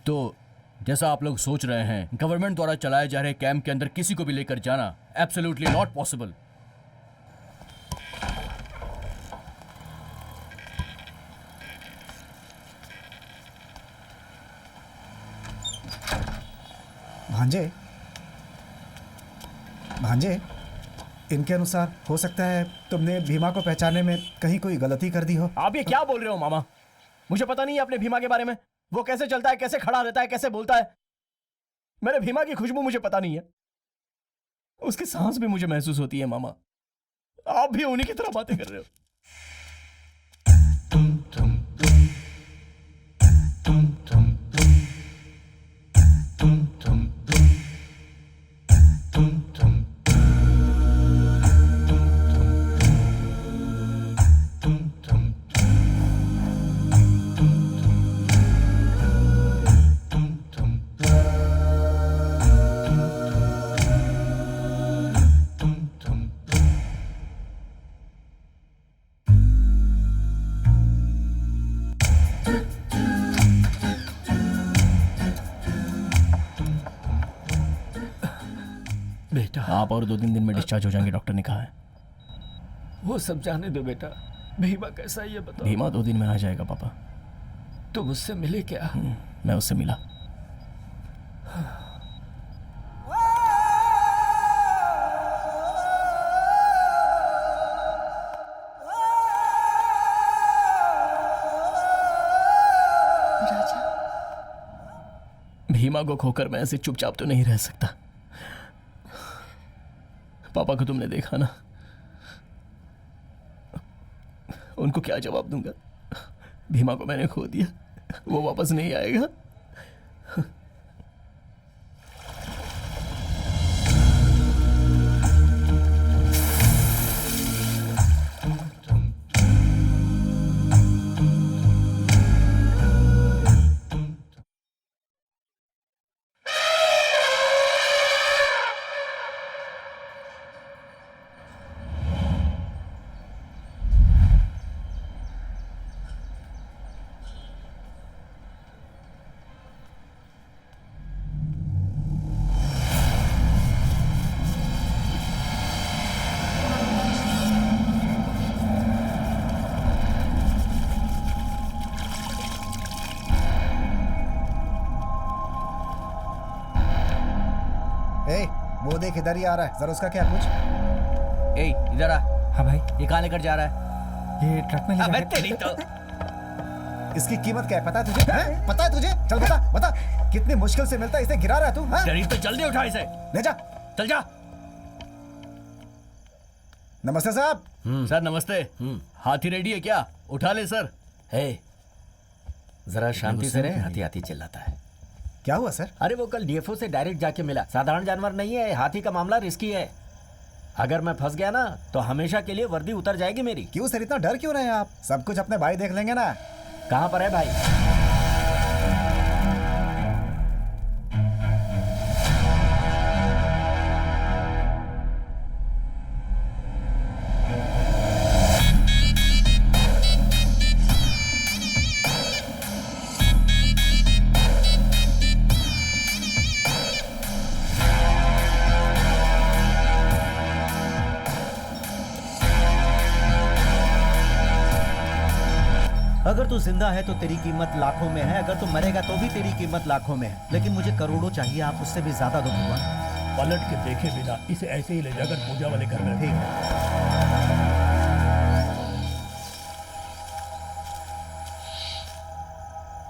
तो जैसा आप लोग सोच रहे हैं, गवर्नमेंट द्वारा चलाए जा रहे कैंप के अंदर किसी को भी लेकर जाना एब्सोल्युटली नॉट पॉसिबल। भांजे, भांजे, इनके अनुसार हो सकता है तुमने भीमा को पहचानने में कहीं कोई गलती कर दी हो। आप ये क्या बोल रहे हो मामा? मुझे पता नहीं है अपने भीमा के बारे में। वो कैसे चलता है, कैसे खड़ा रहता है, कैसे बोलता है। मेरे भीमा की खुशबू मुझे पता नहीं है, उसकी सांस भी मुझे महसूस होती है। मामा, आप भी उन्हीं की तरह बातें कर रहे हो। बेटा, आप और 2-3 दिन में डिस्चार्ज हो जाएंगे, डॉक्टर ने कहा है। वो सब जाने दो बेटा। भीमा कैसा है ये बताओ। भीमा 2 दिन में आ जाएगा पापा। तुम उससे मिले क्या? मैं उससे मिला। भीमा को खोकर मैं ऐसे चुपचाप तो नहीं रह सकता। पापा को तुमने देखा ना, उनको क्या जवाब दूंगा? भीमा को मैंने खो दिया, वो वापस नहीं आएगा। वो देख इधर ही आ रहा है, जरा उसका क्या पूछ। ए इधर आ। हाँ भाई। ये कहाँ लेकर जा रहा है? ये ट्रक में ले अबे जाके- तेरी तो। इसकी कीमत क्या है पता है तुझे? हैं? पता है तुझे? चल बता बता, कितनी मुश्किल से मिलता है, इसे गिरा रहा है तू। हैं? तेरी तो जल्दी उठा इसे। ले जा। चल जा। नमस्ते साहब। सर नमस्ते। हाथी रेडी है क्या? उठा ले सर। हे, जरा शांति से रहे, हाथी हाथी चिल्लाता है। क्या हुआ सर? अरे वो कल डीएफओ से डायरेक्ट जाके मिला, साधारण जानवर नहीं है, हाथी का मामला रिस्की है। अगर मैं फंस गया ना तो हमेशा के लिए वर्दी उतर जाएगी मेरी। क्यों सर, इतना डर क्यों रहे हैं आप? सब कुछ अपने भाई देख लेंगे ना। कहाँ पर है भाई? अगर तू जिंदा है तो तेरी कीमत लाखों में है, अगर तू मरेगा तो भी तेरी कीमत लाखों में है, लेकिन मुझे करोड़ों चाहिए। आप उससे भी ज्यादा दो भगवान। पलट के देखे बिना इसे ऐसे ही ले जाकर पूजा वाले घर में। ठीक है।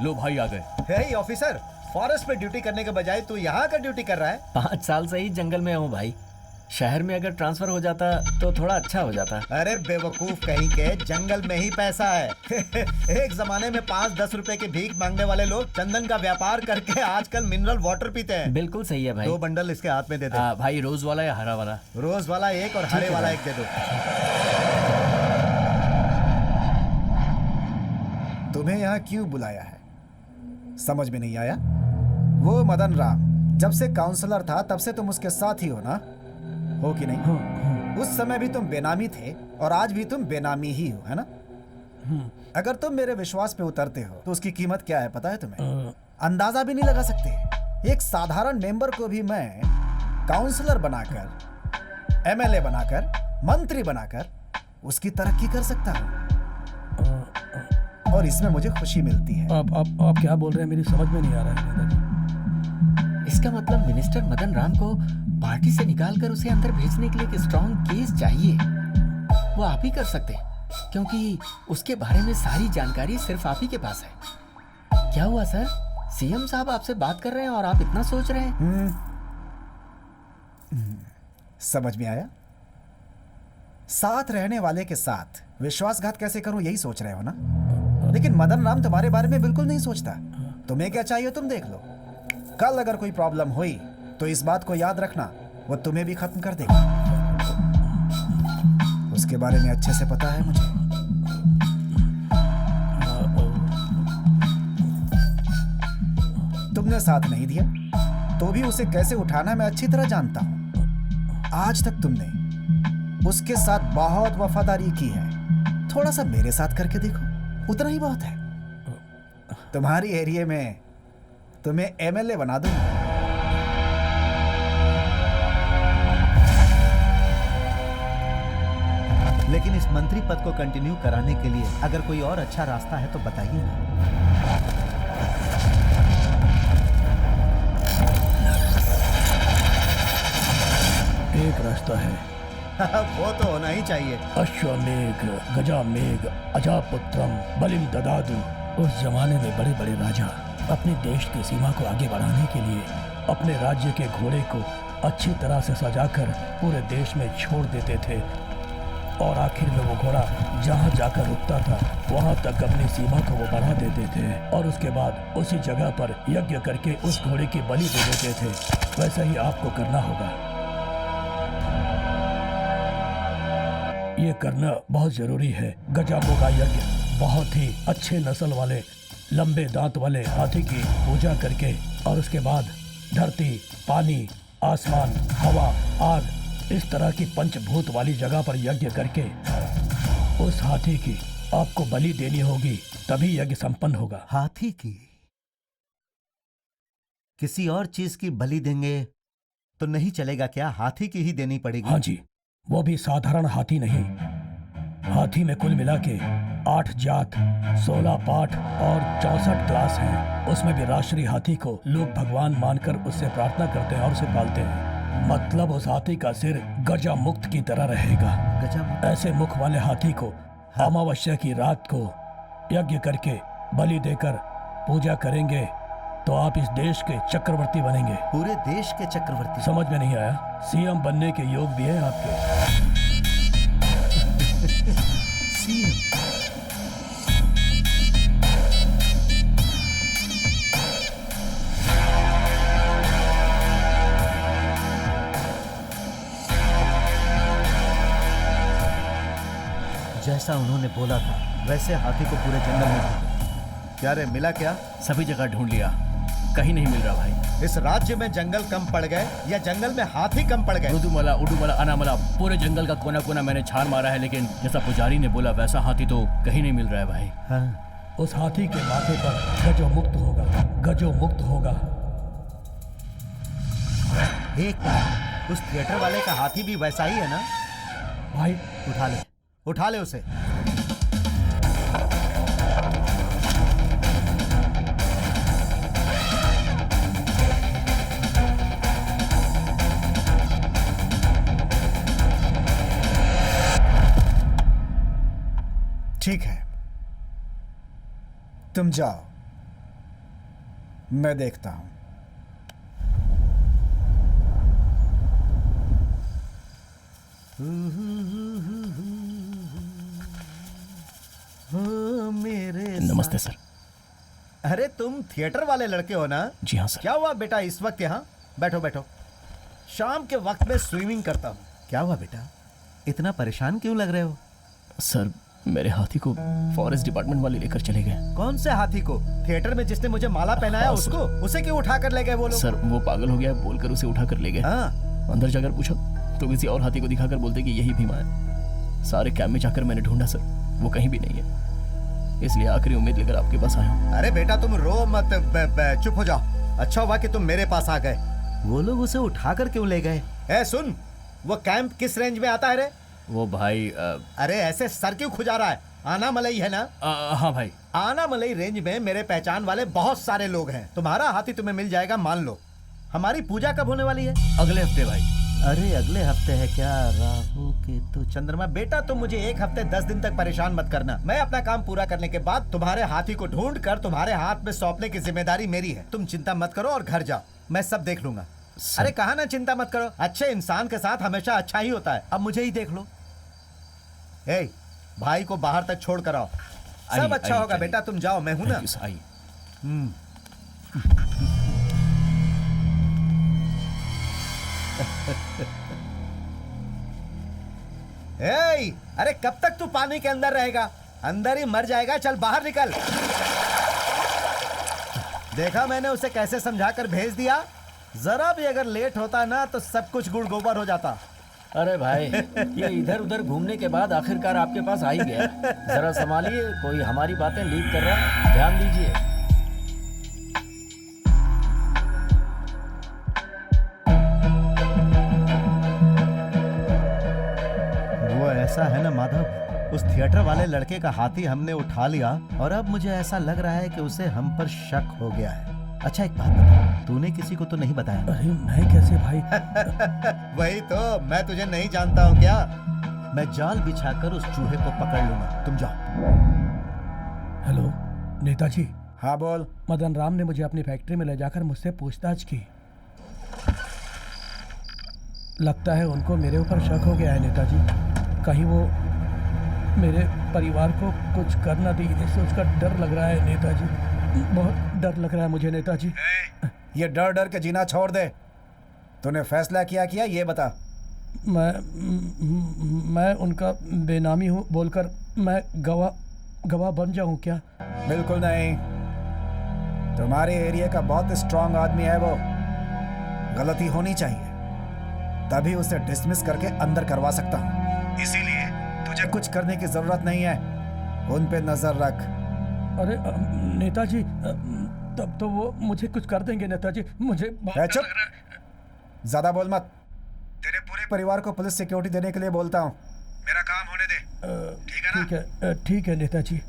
लो भाई आ गए। हे ऑफिसर, फॉरेस्ट में ड्यूटी करने के बजाय तू यहाँ का ड्यूटी कर रहा है? 5 साल से ही जंगल में हूँ भाई। शहर में अगर ट्रांसफर हो जाता तो थोड़ा अच्छा हो जाता। अरे बेवकूफ कहीं के, जंगल में ही पैसा है। एक जमाने में 5-10 रुपए की भीख मांगने वाले लोग चंदन का व्यापार करके आजकल मिनरल वाटर पीते हैं। बिल्कुल सही है भाई। 2 बंडल इसके हाथ में दे दे। भाई रोज वाला या हरा वाला? रोज वाला 1 और हरे वाला 1 दे दो। तुम्हें यहाँ क्यों बुलाया है समझ में नहीं आया? वो मदन राम जब से काउंसलर था तब से तुम उसके साथ ही हो ना, हो कि नहीं? उस समय भी तुम बेनामी थे और आज भी तुम बेनामी ही हो, है ना? अगर तुम मेरे विश्वास पे उतरते हो तो उसकी कीमत क्या है पता है तुम्हें? अंदाजा भी नहीं लगा सकते। एक साधारण मेंबर को भी मैं काउंसलर बनाकर, एमएलए बनाकर, मंत्री बनाकर उसकी तरक्की कर सकता हूँ और इसमें मुझे खुशी मिलती है। आप क्या बोल रहे हैं? मेरी समझ में नहीं आ रहा है। इसका मतलब मिनिस्टर मदन राम को पार्टी से निकालकर उसे अंदर भेजने के लिए एक स्ट्रॉन्ग केस चाहिए। वो आप ही कर सकते हैं, क्योंकि उसके बारे में सारी जानकारी सिर्फ आप ही के पास है। क्या हुआ सर? सीएम साहब आपसे बात कर रहे हैं और आप इतना सोच रहे हैं? समझ में आया? साथ रहने वाले के साथ विश्वासघात कैसे करूं यही सोच रहे हो ना? लेकिन मदन राम तुम्हारे बारे में बिल्कुल नहीं सोचता। तुम्हें क्या चाहिए तुम देख लो। कल अगर कोई प्रॉब्लम हुई तो इस बात को याद रखना, वो तुम्हें भी खत्म कर देगा। उसके बारे में अच्छे से पता है मुझे। तुमने साथ नहीं दिया तो भी उसे कैसे उठाना मैं अच्छी तरह जानता हूं। आज तक तुमने उसके साथ बहुत वफादारी की है, थोड़ा सा मेरे साथ करके देखो, उतना ही बहुत है। तुम्हारी एरिया में तुम्हें एमएलए बना दूंगा। लेकिन इस मंत्री पद को कंटिन्यू कराने के लिए अगर कोई और अच्छा रास्ता है तो बताइए ना। एक रास्ता है। वो तो होना ही चाहिए। अश्वमेघ गजामेघ अजापुत्रम बलिम ददादु। उस जमाने में बड़े बड़े राजा अपने देश की सीमा को आगे बढ़ाने के लिए अपने राज्य के घोड़े को अच्छी तरह से सजाकर पूरे देश में छोड़ देते थे और आखिर में वो घोड़ा जहाँ जाकर रुकता था वहाँ तक अपनी सीमा को वो बढ़ा देते थे और उसके बाद उसी जगह पर यज्ञ करके उस घोड़े की बलि दे देते थे। वैसा ही आपको करना होगा। ये करना बहुत जरूरी है। गजामो का यज्ञ बहुत ही अच्छे नस्ल वाले लंबे दांत वाले हाथी की पूजा करके और उसके बाद धरती, पानी, आसमान, हवा, आग, इस तरह की पंचभूत वाली जगह पर यज्ञ करके उस हाथी की आपको बलि देनी होगी, तभी यज्ञ संपन्न होगा। हाथी की? किसी और चीज की बलि देंगे तो नहीं चलेगा क्या? हाथी की ही देनी पड़ेगी? हाँ जी, वो भी साधारण हाथी नहीं। हाथी में कुल मिला के 8 जात, 16 पाठ और 64 क्लास हैं। उसमें भी राष्ट्रीय हाथी को लोग भगवान मानकर उससे प्रार्थना करते हैं और उसे पालते हैं। मतलब उस हाथी का सिर गजा मुक्त की तरह रहेगा। गजा मुक्त? ऐसे मुख वाले हाथी को अमावस्या की रात को यज्ञ करके बलि देकर पूजा करेंगे तो आप इस देश के चक्रवर्ती बनेंगे। पूरे देश के चक्रवर्ती? समझ में नहीं आया? सीएम बनने के योग भी है आपके। सीएम? जैसा उन्होंने बोला था वैसे हाथी को पूरे जंगल में ढूंढा। क्या रे, मिला क्या? सभी जगह ढूंढ लिया, कहीं नहीं मिल रहा भाई। इस राज्य में जंगल कम पड़ गए या जंगल में हाथी कम पड़ गए? उडुमला, उडुमला, अनामला, पूरे जंगल का कोना कोना मैंने छान मारा है, लेकिन जैसा पुजारी ने बोला वैसा हाथी तो कहीं नहीं मिल रहा है भाई। हाँ। उस हाथी के माथे पर गजो मुक्त होगा, गजो मुक्त होगा। एक मिनट, उस थिएटर वाले का हाथी भी वैसा ही है ना? भाई उठा ले उसे। ठीक है, तुम जाओ, मैं देखता हूं। मेरे नमस्ते सर। अरे तुम थिएटर वाले लड़के हो ना? जी हाँ सर। क्या हुआ बेटा इस वक्त यहाँ? बैठो बैठो। शाम के वक्त में स्विमिंग करता हूँ। क्या हुआ बेटा, इतना परेशान क्यों लग रहे हो? सर, मेरे हाथी को फॉरेस्ट डिपार्टमेंट वाले लेकर चले गए। कौन से हाथी को? थिएटर में जिसने मुझे माला पहनाया उसको? उसे क्यों उठा कर ले गए वो लोग? सर, वो पागल हो गया बोलकर उसे उठा कर ले गए। हाँ। अंदर जाकर पूछा तो किसी और हाथी को दिखाकर बोलते कि यही भीमा है। सारे कैंप में जाकर मैंने ढूंढा सर, वो कहीं भी नहीं है, इसलिए आखिरी उम्मीद लेकर आपके पास आया हूँ। अरे बेटा तुम रो मत, चुप हो जाओ। अच्छा हुआ कि तुम मेरे पास आ गए। वो लोग उसे उठा कर क्यों ले गए? सुन, वो कैंप किस रेंज में आता है रे? वो भाई अरे ऐसे सर क्यों खुजा रहा है? आनामलई है ना? हाँ भाई। आनामलई रेंज में मेरे पहचान वाले बहुत सारे लोग हैं। तुम्हारा हाथी तुम्हें मिल जाएगा, मान लो। हमारी पूजा कब होने वाली है? अगले हफ्ते भाई। अरे अगले हफ्ते है क्या? राहु केतु चंद्रमा। बेटा तुम मुझे 1 हफ्ते 10 दिन तक परेशान मत करना। मैं अपना काम पूरा करने के बाद तुम्हारे हाथी को ढूंढ कर तुम्हारे हाथ में सौंपने की जिम्मेदारी मेरी है। तुम चिंता मत करो और घर जाओ, मैं सब देख लूंगा। अरे कहा ना चिंता मत करो, अच्छे इंसान के साथ हमेशा अच्छा ही होता है। अब मुझे ही देख लो। भाई को बाहर तक छोड़ कर आओ, सब अच्छा होगा। बेटा तुम जाओ, मैं हूं ना। अरे कब तक तू पानी के अंदर रहेगा? अंदर ही मर जाएगा। चल बाहर निकल। देखा मैंने उसे कैसे समझाकर भेज दिया। जरा भी अगर लेट होता ना तो सब कुछ गुड़ गोबर हो जाता। अरे भाई, ये इधर उधर घूमने के बाद आखिरकार आपके पास आ ही गया। जरा संभालिए, कोई हमारी बातें लीक कर रहा है, ध्यान दीजिए। वो ऐसा है ना माधव, उस थिएटर वाले लड़के का हाथी हमने उठा लिया और अब मुझे ऐसा लग रहा है कि उसे हम पर शक हो गया है। अच्छा एक बात बता, तूने किसी को तो नहीं बताया? अरे मैं कैसे भाई? वही तो, मैं तुझे नहीं जानता हूँ क्या? मैं जाल बिछाकर उस चूहे को पकड़ लूंगा, तुम जाओ। हेलो नेताजी। हाँ बोल। मदन राम ने मुझे अपनी फैक्ट्री में ले जाकर मुझसे पूछताछ की। लगता है उनको मेरे ऊपर शक हो गया है नेताजी। कहीं वो मेरे परिवार को कुछ कर ना दी, इससे उसका डर लग रहा है नेताजी। बहुत डर लग रहा है मुझे नेताजी। ये डर डर के जीना छोड़ दे। तूने फैसला क्या किया ये बता। मैं उनका बेनामी हूँ बोलकर मैं गवाह बन जाऊँ क्या? बिल्कुल नहीं। तुम्हारे एरिया का बहुत स्ट्रांग आदमी है वो। गलती होनी चाहिए तभी उसे डिसमिस करके अंदर करवा सकता हूँ। इसीलिए तुझे कुछ करने की जरूरत नहीं है। उन पे नजर रख। अरे नेताजी, तब तो वो मुझे कुछ कर देंगे नेताजी। मुझे चुप, ज्यादा बोल मत। तेरे पूरे परिवार को पुलिस सिक्योरिटी देने के लिए बोलता हूँ। मेरा काम होने दे। ठीक है ना? ठीक है नेताजी।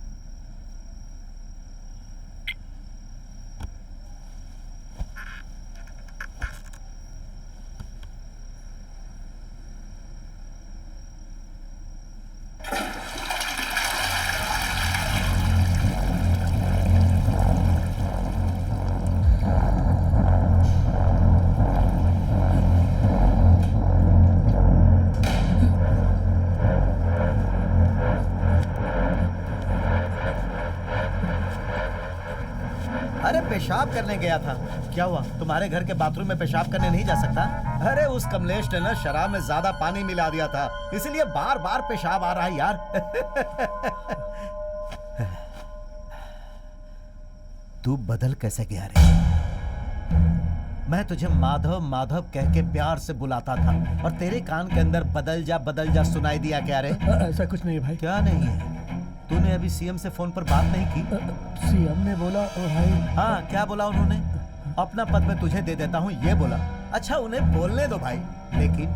पेशाब करने गया था। क्या हुआ? तुम्हारे घर के बाथरूम में पेशाब करने नहीं जा सकता? अरे उस कमलेश ने ना शराब में ज्यादा पानी मिला दिया था, इसीलिए बार बार पेशाब आ रहा है यार। तू बदल कैसे गया रे? मैं तुझे माधव माधव कह के प्यार से बुलाता था और तेरे कान के अंदर बदल जा सुनाई दिया क्या रे? ऐसा कुछ नहीं भाई। क्या नहीं है? तूने अभी सीएम से फोन पर बात नहीं की? सीएम ने बोला भाई। हाँ, क्या बोला उन्होंने? अपना पद मैं तुझे दे देता हूँ ये बोला। अच्छा उन्हें बोलने दो भाई, लेकिन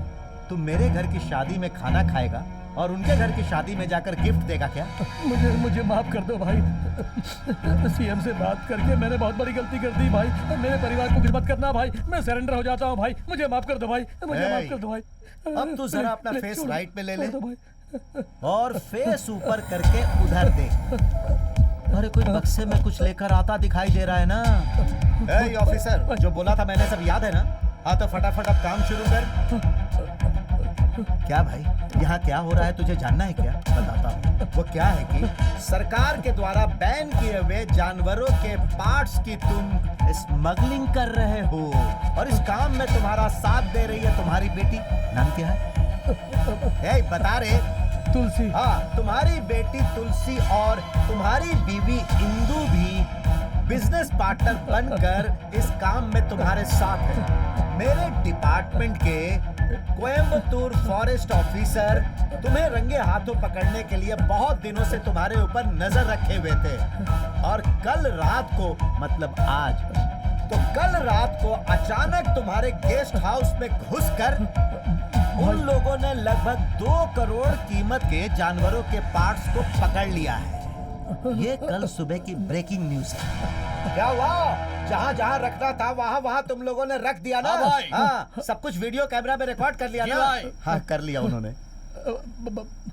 तू मेरे घर की शादी में खाना खाएगा और उनके घर की शादी में जाकर गिफ्ट देगा क्या? मुझे माफ कर दो भाई। सीएम से बात करके मैंने बहुत बड़ी गलती कर दी भाई। मेरे परिवार को गिरफ्तार करना भाई। मैं सरेंडर हो जाता हूँ भाई। मुझे माफ कर दो भाई। मुझे माफ कर दो भाई। अब तू जरा अपना फेस राइट पे ले ले और फेस ऊपर करके उधर देख। अरे कोई बक्से में कुछ लेकर आता दिखाई दे रहा है ना? ए ऑफिसर, जो बोला था मैंने सब याद है ना? हाँ तो फटाफट अब काम शुरू कर। क्या भाई, यहाँ क्या हो रहा है तुझे जानना है क्या? बताता हूँ। वो क्या है कि सरकार के द्वारा बैन किए हुए जानवरों के पार्ट्स की तुम स्मगलिंग कर रहे हो और इस काम में तुम्हारा साथ दे रही है तुम्हारी बेटी। नाम क्या है? बता रे। तुलसी। हाँ, तुम्हारी बेटी तुलसी और तुम्हारी बीवी इंदु भी बिजनेस पार्टनर बनकर इस काम में तुम्हारे साथ है। मेरे डिपार्टमेंट के कोयम्बतूर फॉरेस्ट ऑफिसर तुम्हें रंगे हाथों पकड़ने के लिए बहुत दिनों से तुम्हारे ऊपर नजर रखे हुए थे और कल रात को, मतलब आज, तो कल रात को अचानक तुम्हारे गेस्ट हाउस में घुसकर उन लोगों ने लगभग 2 करोड़ कीमत के जानवरों के पार्ट्स को पकड़ लिया है। ये कल सुबह की ब्रेकिंग न्यूज है। क्या हुआ? जहाँ जहाँ रखना था वहाँ वहाँ तुम लोगों ने रख दिया ना? हाँ, सब कुछ वीडियो कैमरा में रिकॉर्ड कर लिया ना? हाँ, कर लिया उन्होंने।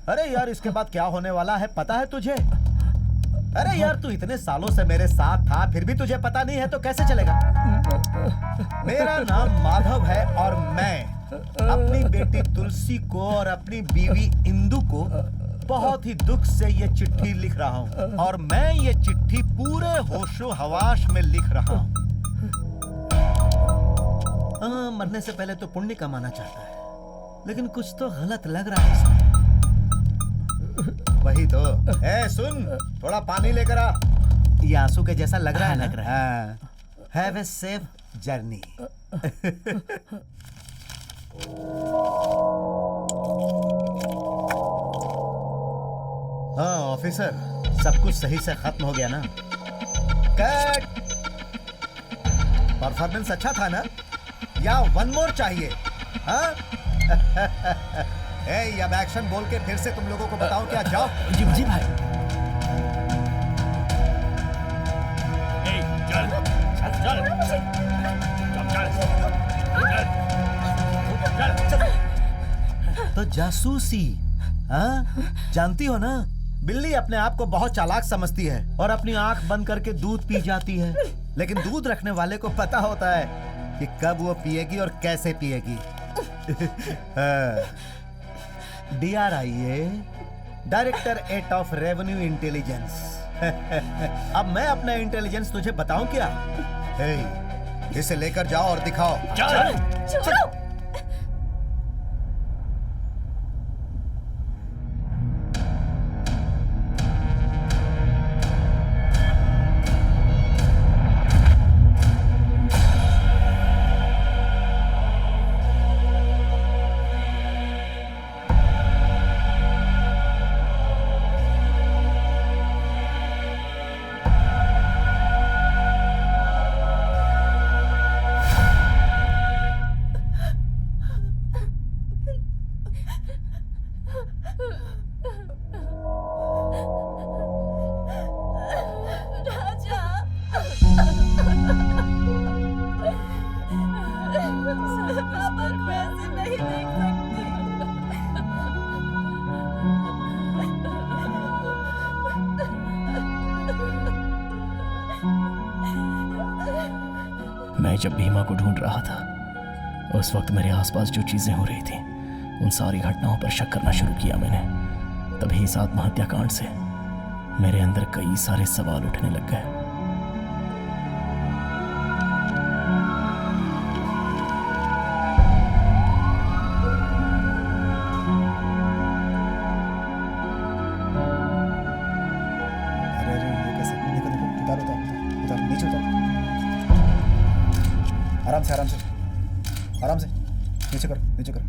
अरे यार, इसके बाद क्या होने वाला है पता है तुझे? अरे यार, तू इतने सालों से मेरे साथ था फिर भी तुझे पता नहीं है तो कैसे चलेगा? मेरा नाम माधव है और मैं अपनी बेटी तुलसी को और अपनी बीवी इंदु को बहुत ही दुख से ये चिट्ठी लिख रहा हूँ और मैं ये चिट्ठी पूरे होशो हवास में लिख रहा हूँ। मरने से पहले तो पुण्य कमाना चाहता है, लेकिन कुछ तो गलत लग रहा है इसमें। वही तो। ए सुन, थोड़ा पानी लेकर आ। ये आंसू के जैसा लग रहा है, लग रहा है। Have a safe journey. हाँ ऑफिसर, सब कुछ सही से खत्म हो गया ना? कट। परफॉर्मेंस अच्छा था ना? या 1 मोर चाहिए? हाँ? ए, अब एक्शन बोल के फिर से तुम लोगों को बताओ क्या? जाओ। जी भाई। चल चल चल। तो जासूसी, हाँ? जानती हो ना बिल्ली अपने आप को बहुत चालाक समझती है और अपनी आंख बंद करके दूध पी जाती है, लेकिन दूध रखने वाले को पता होता है कि कब वो पिएगी और कैसे पिएगी। DRIA, director at of revenue intelligence. अब मैं अपना इंटेलिजेंस तुझे बताऊं क्या? इसे लेकर जाओ और दिखाओ। छोड़ो। मैं जब भीमा को ढूंढ रहा था, उस वक्त मेरे आसपास जो चीजें हो रही थी, उन सारी घटनाओं पर शक करना शुरू किया मैंने। तभी इस आत्महत्या कांड से मेरे अंदर कई सारे सवाल उठने लग गए। अरे ये कैसे? देखो देखो, उतारो उतारो उतारो, नीचे उतारो। आराम से आराम से आराम से, नीचे करो नीचे करो।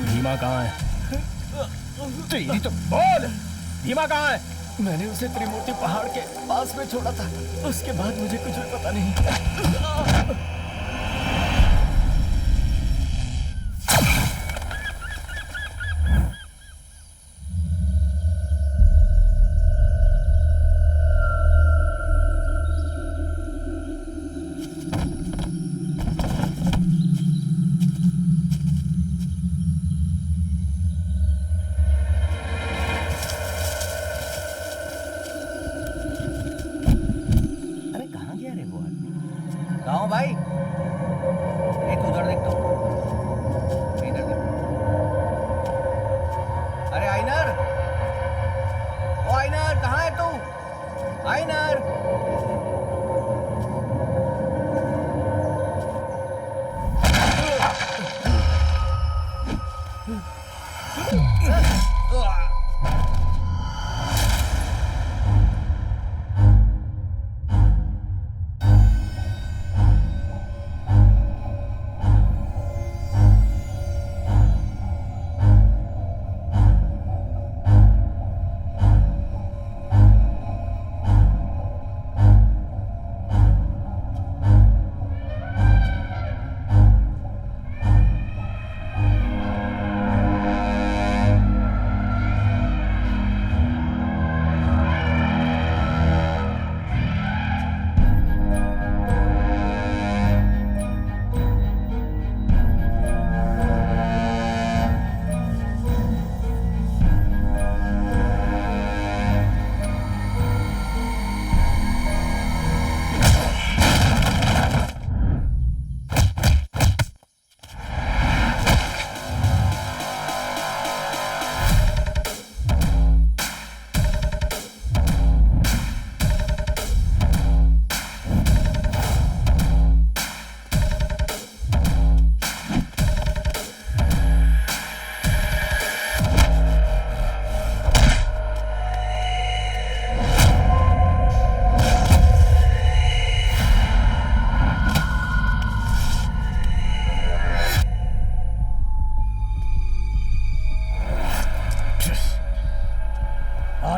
भीमा कहाँ है? तेरी तो बोल, भीमा कहाँ है? मैंने उसे त्रिमूर्ति पहाड़ के पास में छोड़ा था, उसके बाद मुझे कुछ भी पता नहीं। गाँव भाई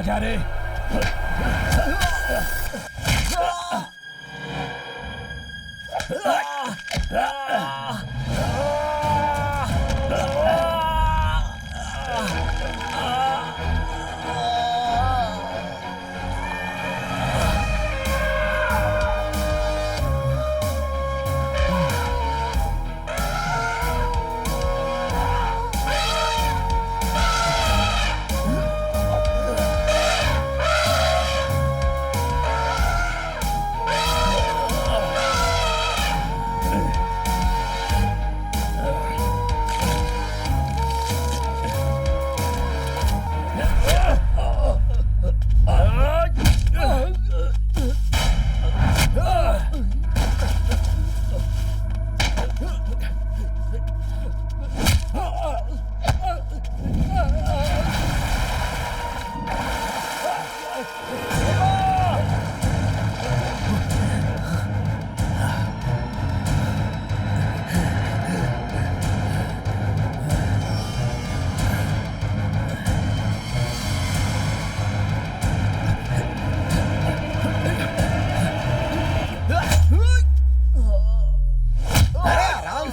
आजा रे।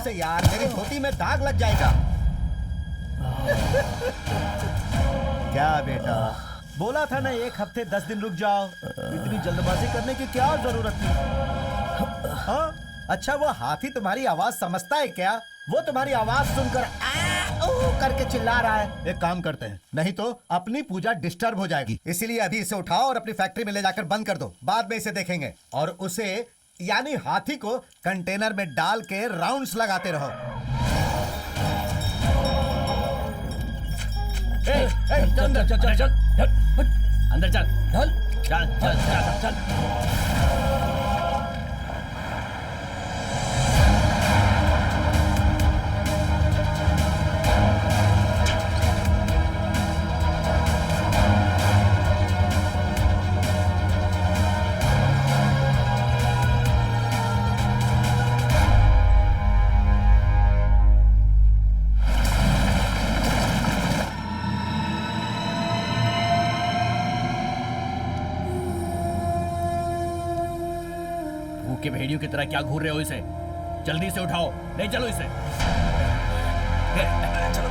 यार मेरी धोती में दाग लग जाएगा। क्या बेटा, बोला था ना 1 हफ्ते 10 दिन रुक जाओ। इतनी जल्दबाजी करने की क्या जरूरत थी? हाँ? अच्छा वो हाथी तुम्हारी आवाज समझता है क्या? वो तुम्हारी आवाज सुनकर करके चिल्ला रहा है। एक काम करते हैं, नहीं तो अपनी पूजा डिस्टर्ब हो जाएगी। इसीलिए अभी इसे उठाओ और अपनी फैक्ट्री में ले जाकर बंद कर दो। बाद में इसे देखेंगे। और उसे यानी हाथी को कंटेनर में डाल के राउंड्स लगाते रहो। चल चल चल चल अंदर चल चल चल चल चल चल। के भेड़ियों की तरह क्या घूर रहे हो इसे? जल्दी से उठाओ, ले चलो इसे। चलो।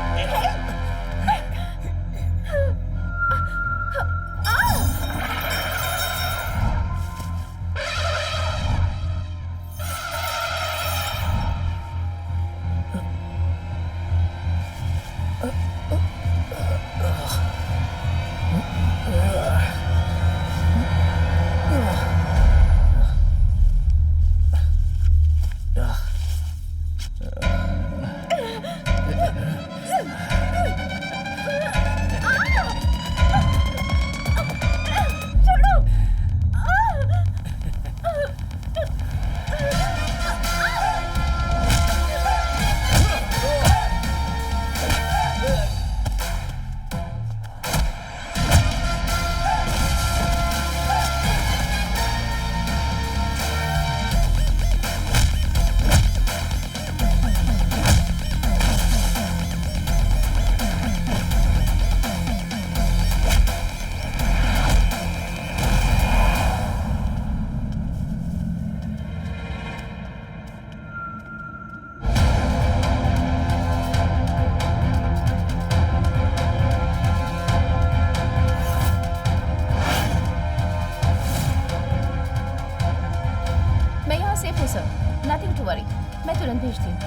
नथिंग टू वरी, मैं तुरंत भेजती हूँ।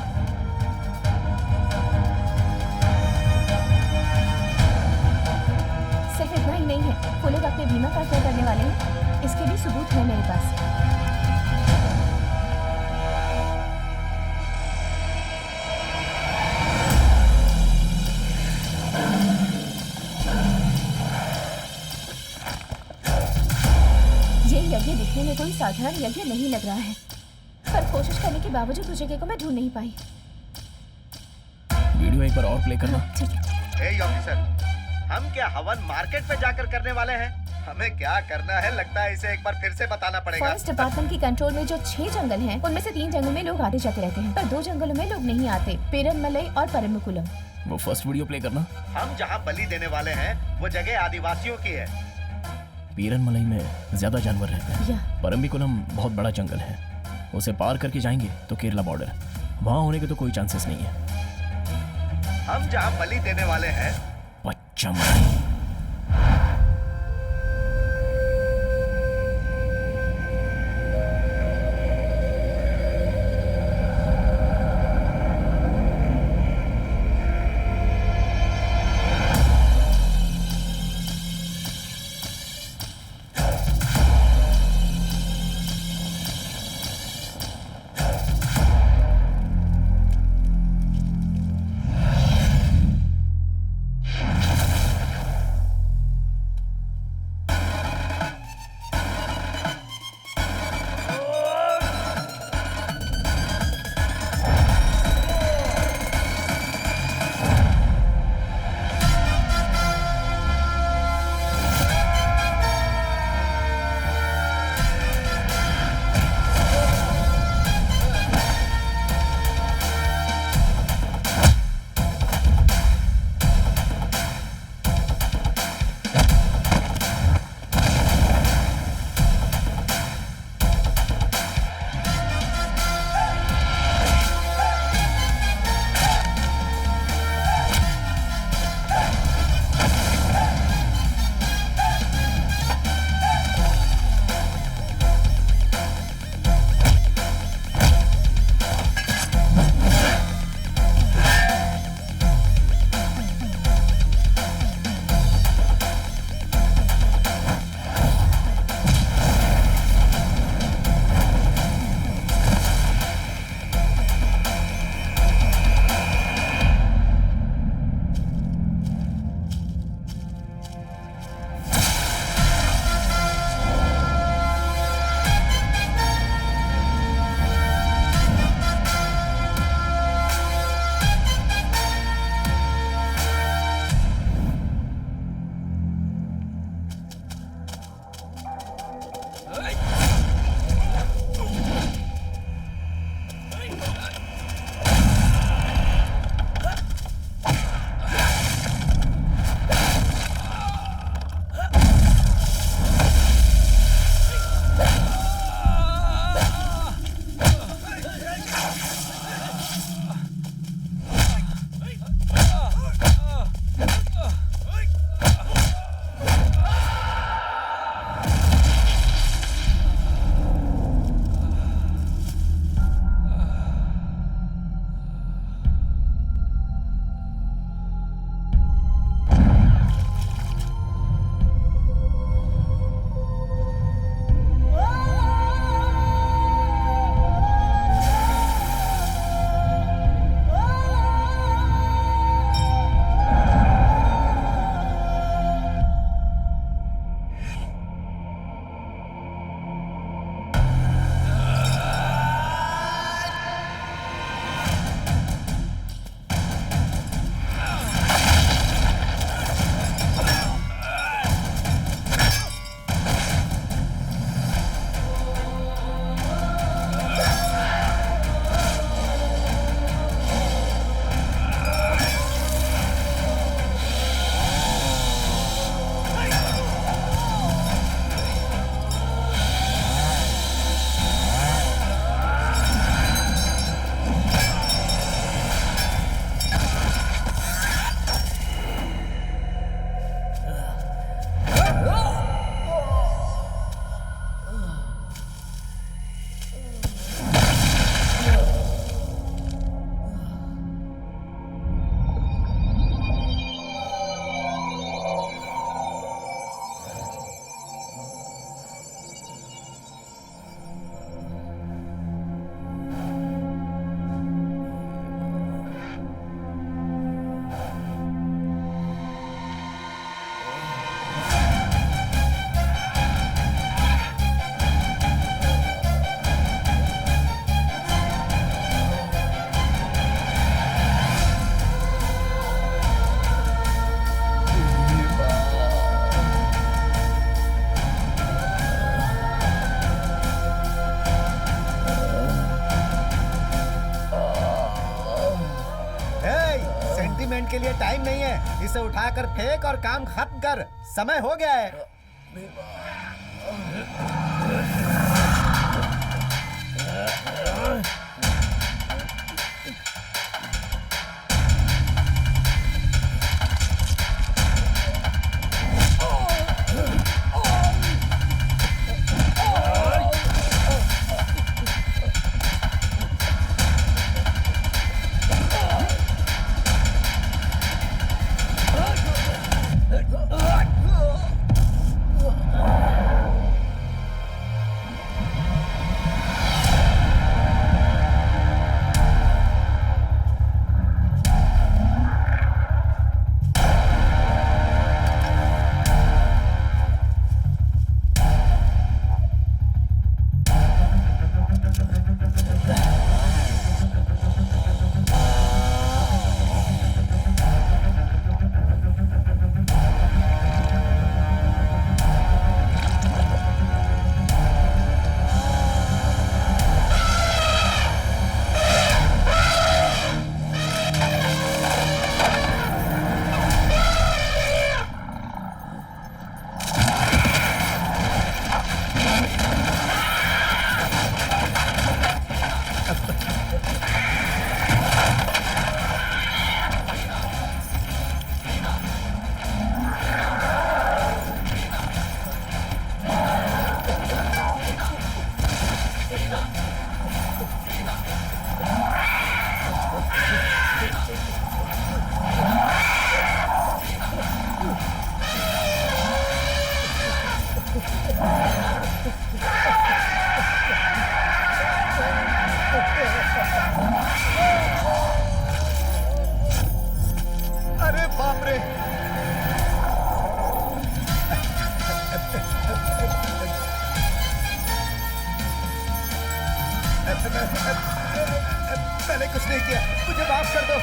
सिर्फ इतना ही नहीं है, वो लोग अपने बीमा का क्या करने वाले हैं, इसके भी सबूत है मेरे पास। ये यज्ञ दिखने में कोई साधारण यज्ञ नहीं लग रहा है, पर कोशिश करने के बावजूद उस जगह को मैं ढूंढ नहीं पाई। वीडियो एक बार और प्ले करना। ठीक है। ए ऑफिसर, हम क्या हवन मार्केट में जाकर करने वाले हैं? हमें क्या करना है लगता है इसे एक बार फिर से बताना पड़ेगा। फॉरेस्ट डिपार्टमेंट की कंट्रोल में जो 6 जंगल हैं, उनमें से 3 जंगलों में लोग आते जाते रहते हैं, पर 2 जंगलों में लोग नहीं आते, पेरनमलई और परम्बिकुलम। वो फर्स्ट वीडियो प्ले करना। हम जहाँ बलि देने वाले हैं वो जगह आदिवासियों की है। पीरनमलई में ज्यादा जानवर रहते हैं। या परम्बिकुलम बहुत बड़ा जंगल है, उसे पार करके जाएंगे तो केरला बॉर्डर, वहां होने के तो कोई चांसेस नहीं है। हम जहाँ बलि देने वाले हैं पच्चमढ़ी। के लिए टाइम नहीं है, इसे उठाकर फेंक और काम खत्म कर, समय हो गया है। अरे बाप रे! मैंने कुछ नहीं किया, मुझे माफ कर दो।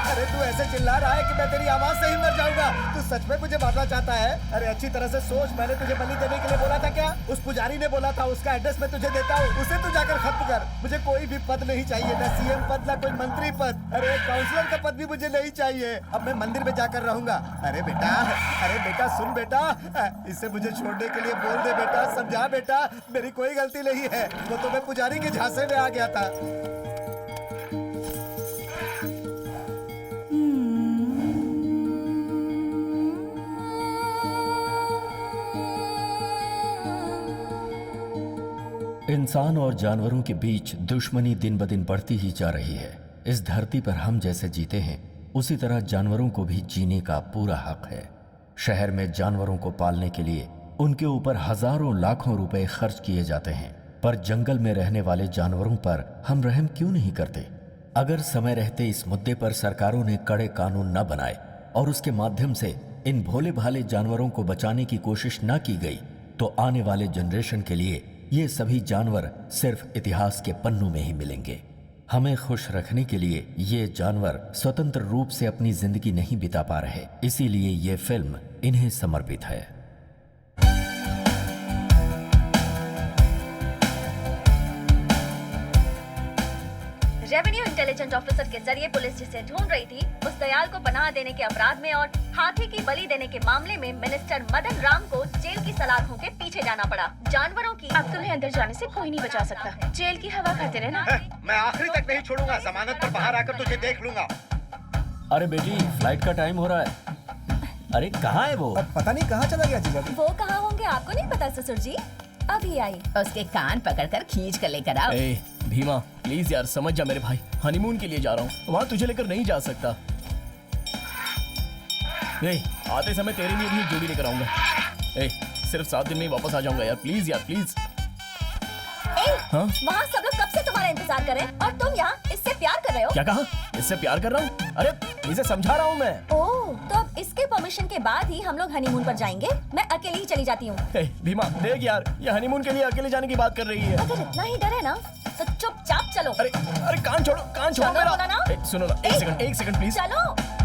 अरे तू ऐसे चिल्ला रहा है कि मैं तेरी आवाज से ही मर जाऊंगा। तू सच में मुझे मारना चाहता है? अरे अच्छी तरह से सोच, मैंने तुझे बलि देने के लिए बोला था क्या? उस पुजारी ने बोला था, उसका एड्रेस मैं तुझे देता हूँ, उसे तू जाकर खत्म कर। मुझे कोई भी पद नहीं चाहिए, ना सीएम पद, ना कोई मंत्री पद, अरे काउंसलर का पद भी मुझे नहीं चाहिए। अब मैं मंदिर में जाकर रहूंगा। अरे बेटा सुन बेटा, इसे मुझे छोड़ने के लिए बोल दे बेटा, समझा बेटा, मेरी कोई गलती नहीं है। वो तो मैं पुजारी के झांसे में आ गया था। इंसान और जानवरों के बीच दुश्मनी दिन ब दिन बढ़ती ही जा रही है। इस धरती पर हम जैसे जीते हैं, उसी तरह जानवरों को भी जीने का पूरा हक है। शहर में जानवरों को पालने के लिए उनके ऊपर हजारों लाखों रुपए खर्च किए जाते हैं, पर जंगल में रहने वाले जानवरों पर हम रहम क्यों नहीं करते? अगर समय रहते इस मुद्दे पर सरकारों ने कड़े कानून न बनाए और उसके माध्यम से इन भोले भाले जानवरों को बचाने की कोशिश न की गई, तो आने वाले जनरेशन के लिए ये सभी जानवर सिर्फ इतिहास के पन्नों में ही मिलेंगे। हमें खुश रखने के लिए ये जानवर स्वतंत्र रूप से अपनी जिंदगी नहीं बिता पा रहे, इसीलिए ये फिल्म इन्हें समर्पित है। रेवेन्यू इंटेलिजेंस ऑफिसर के जरिए पुलिस जिसे ढूंढ रही थी, उस दयाल को पनाह देने के अपराध में और हाथी की बलि देने के मामले में मिनिस्टर मदन राम को जेल की सलाखों के पीछे जाना पड़ा। जानवरों की अब तुम्हें अंदर जाने से कोई नहीं बचा सकता। जेल की हवा खाते रहना। मैं आखिरी तक नहीं छोड़ूंगा, जमानत पर बाहर आकर तुझे देख लूंगा। अरे बेटी, फ्लाइट का टाइम हो रहा है। अरे कहाँ है वो? पता नहीं कहाँ चला गया जीजा। वो कहाँ होंगे आपको नहीं पता ससुर जी, अभी आई। उसके कान पकड़कर खींच कर लेकर आओ। ए भीमा प्लीज यार समझ जा मेरे भाई, हनीमून के लिए जा रहा हूँ, वहाँ तुझे लेकर नहीं जा सकता। ए आते समय तेरे लिए भी एक जोड़ी लेकर आऊंगा। ए सिर्फ 7 दिन में ही वापस आ जाऊंगा यार, प्लीज यार प्लीज। हाँ? वहाँ सब लोग कब से तुम्हारा इंतजार कर रहे हैं और तुम यहाँ इससे प्यार कर रहे हो? क्या कहा? इससे प्यार कर रहा हूँ? अरे इसे समझा रहा हूँ मैं। ओह, तो अब इसके परमिशन के बाद ही हम लोग हनीमून पर जाएंगे। मैं अकेली ही चली जाती हूँ। भीमा देख यार, ये हनीमून के लिए अकेले जाने की बात कर रही है। अगर इतना ही डर है ना तो चुपचाप चलो। अरे कान छोड़ो चलो मेरा। बोला ना। सुनो ना, एक सेकंड प्लीज। चलो।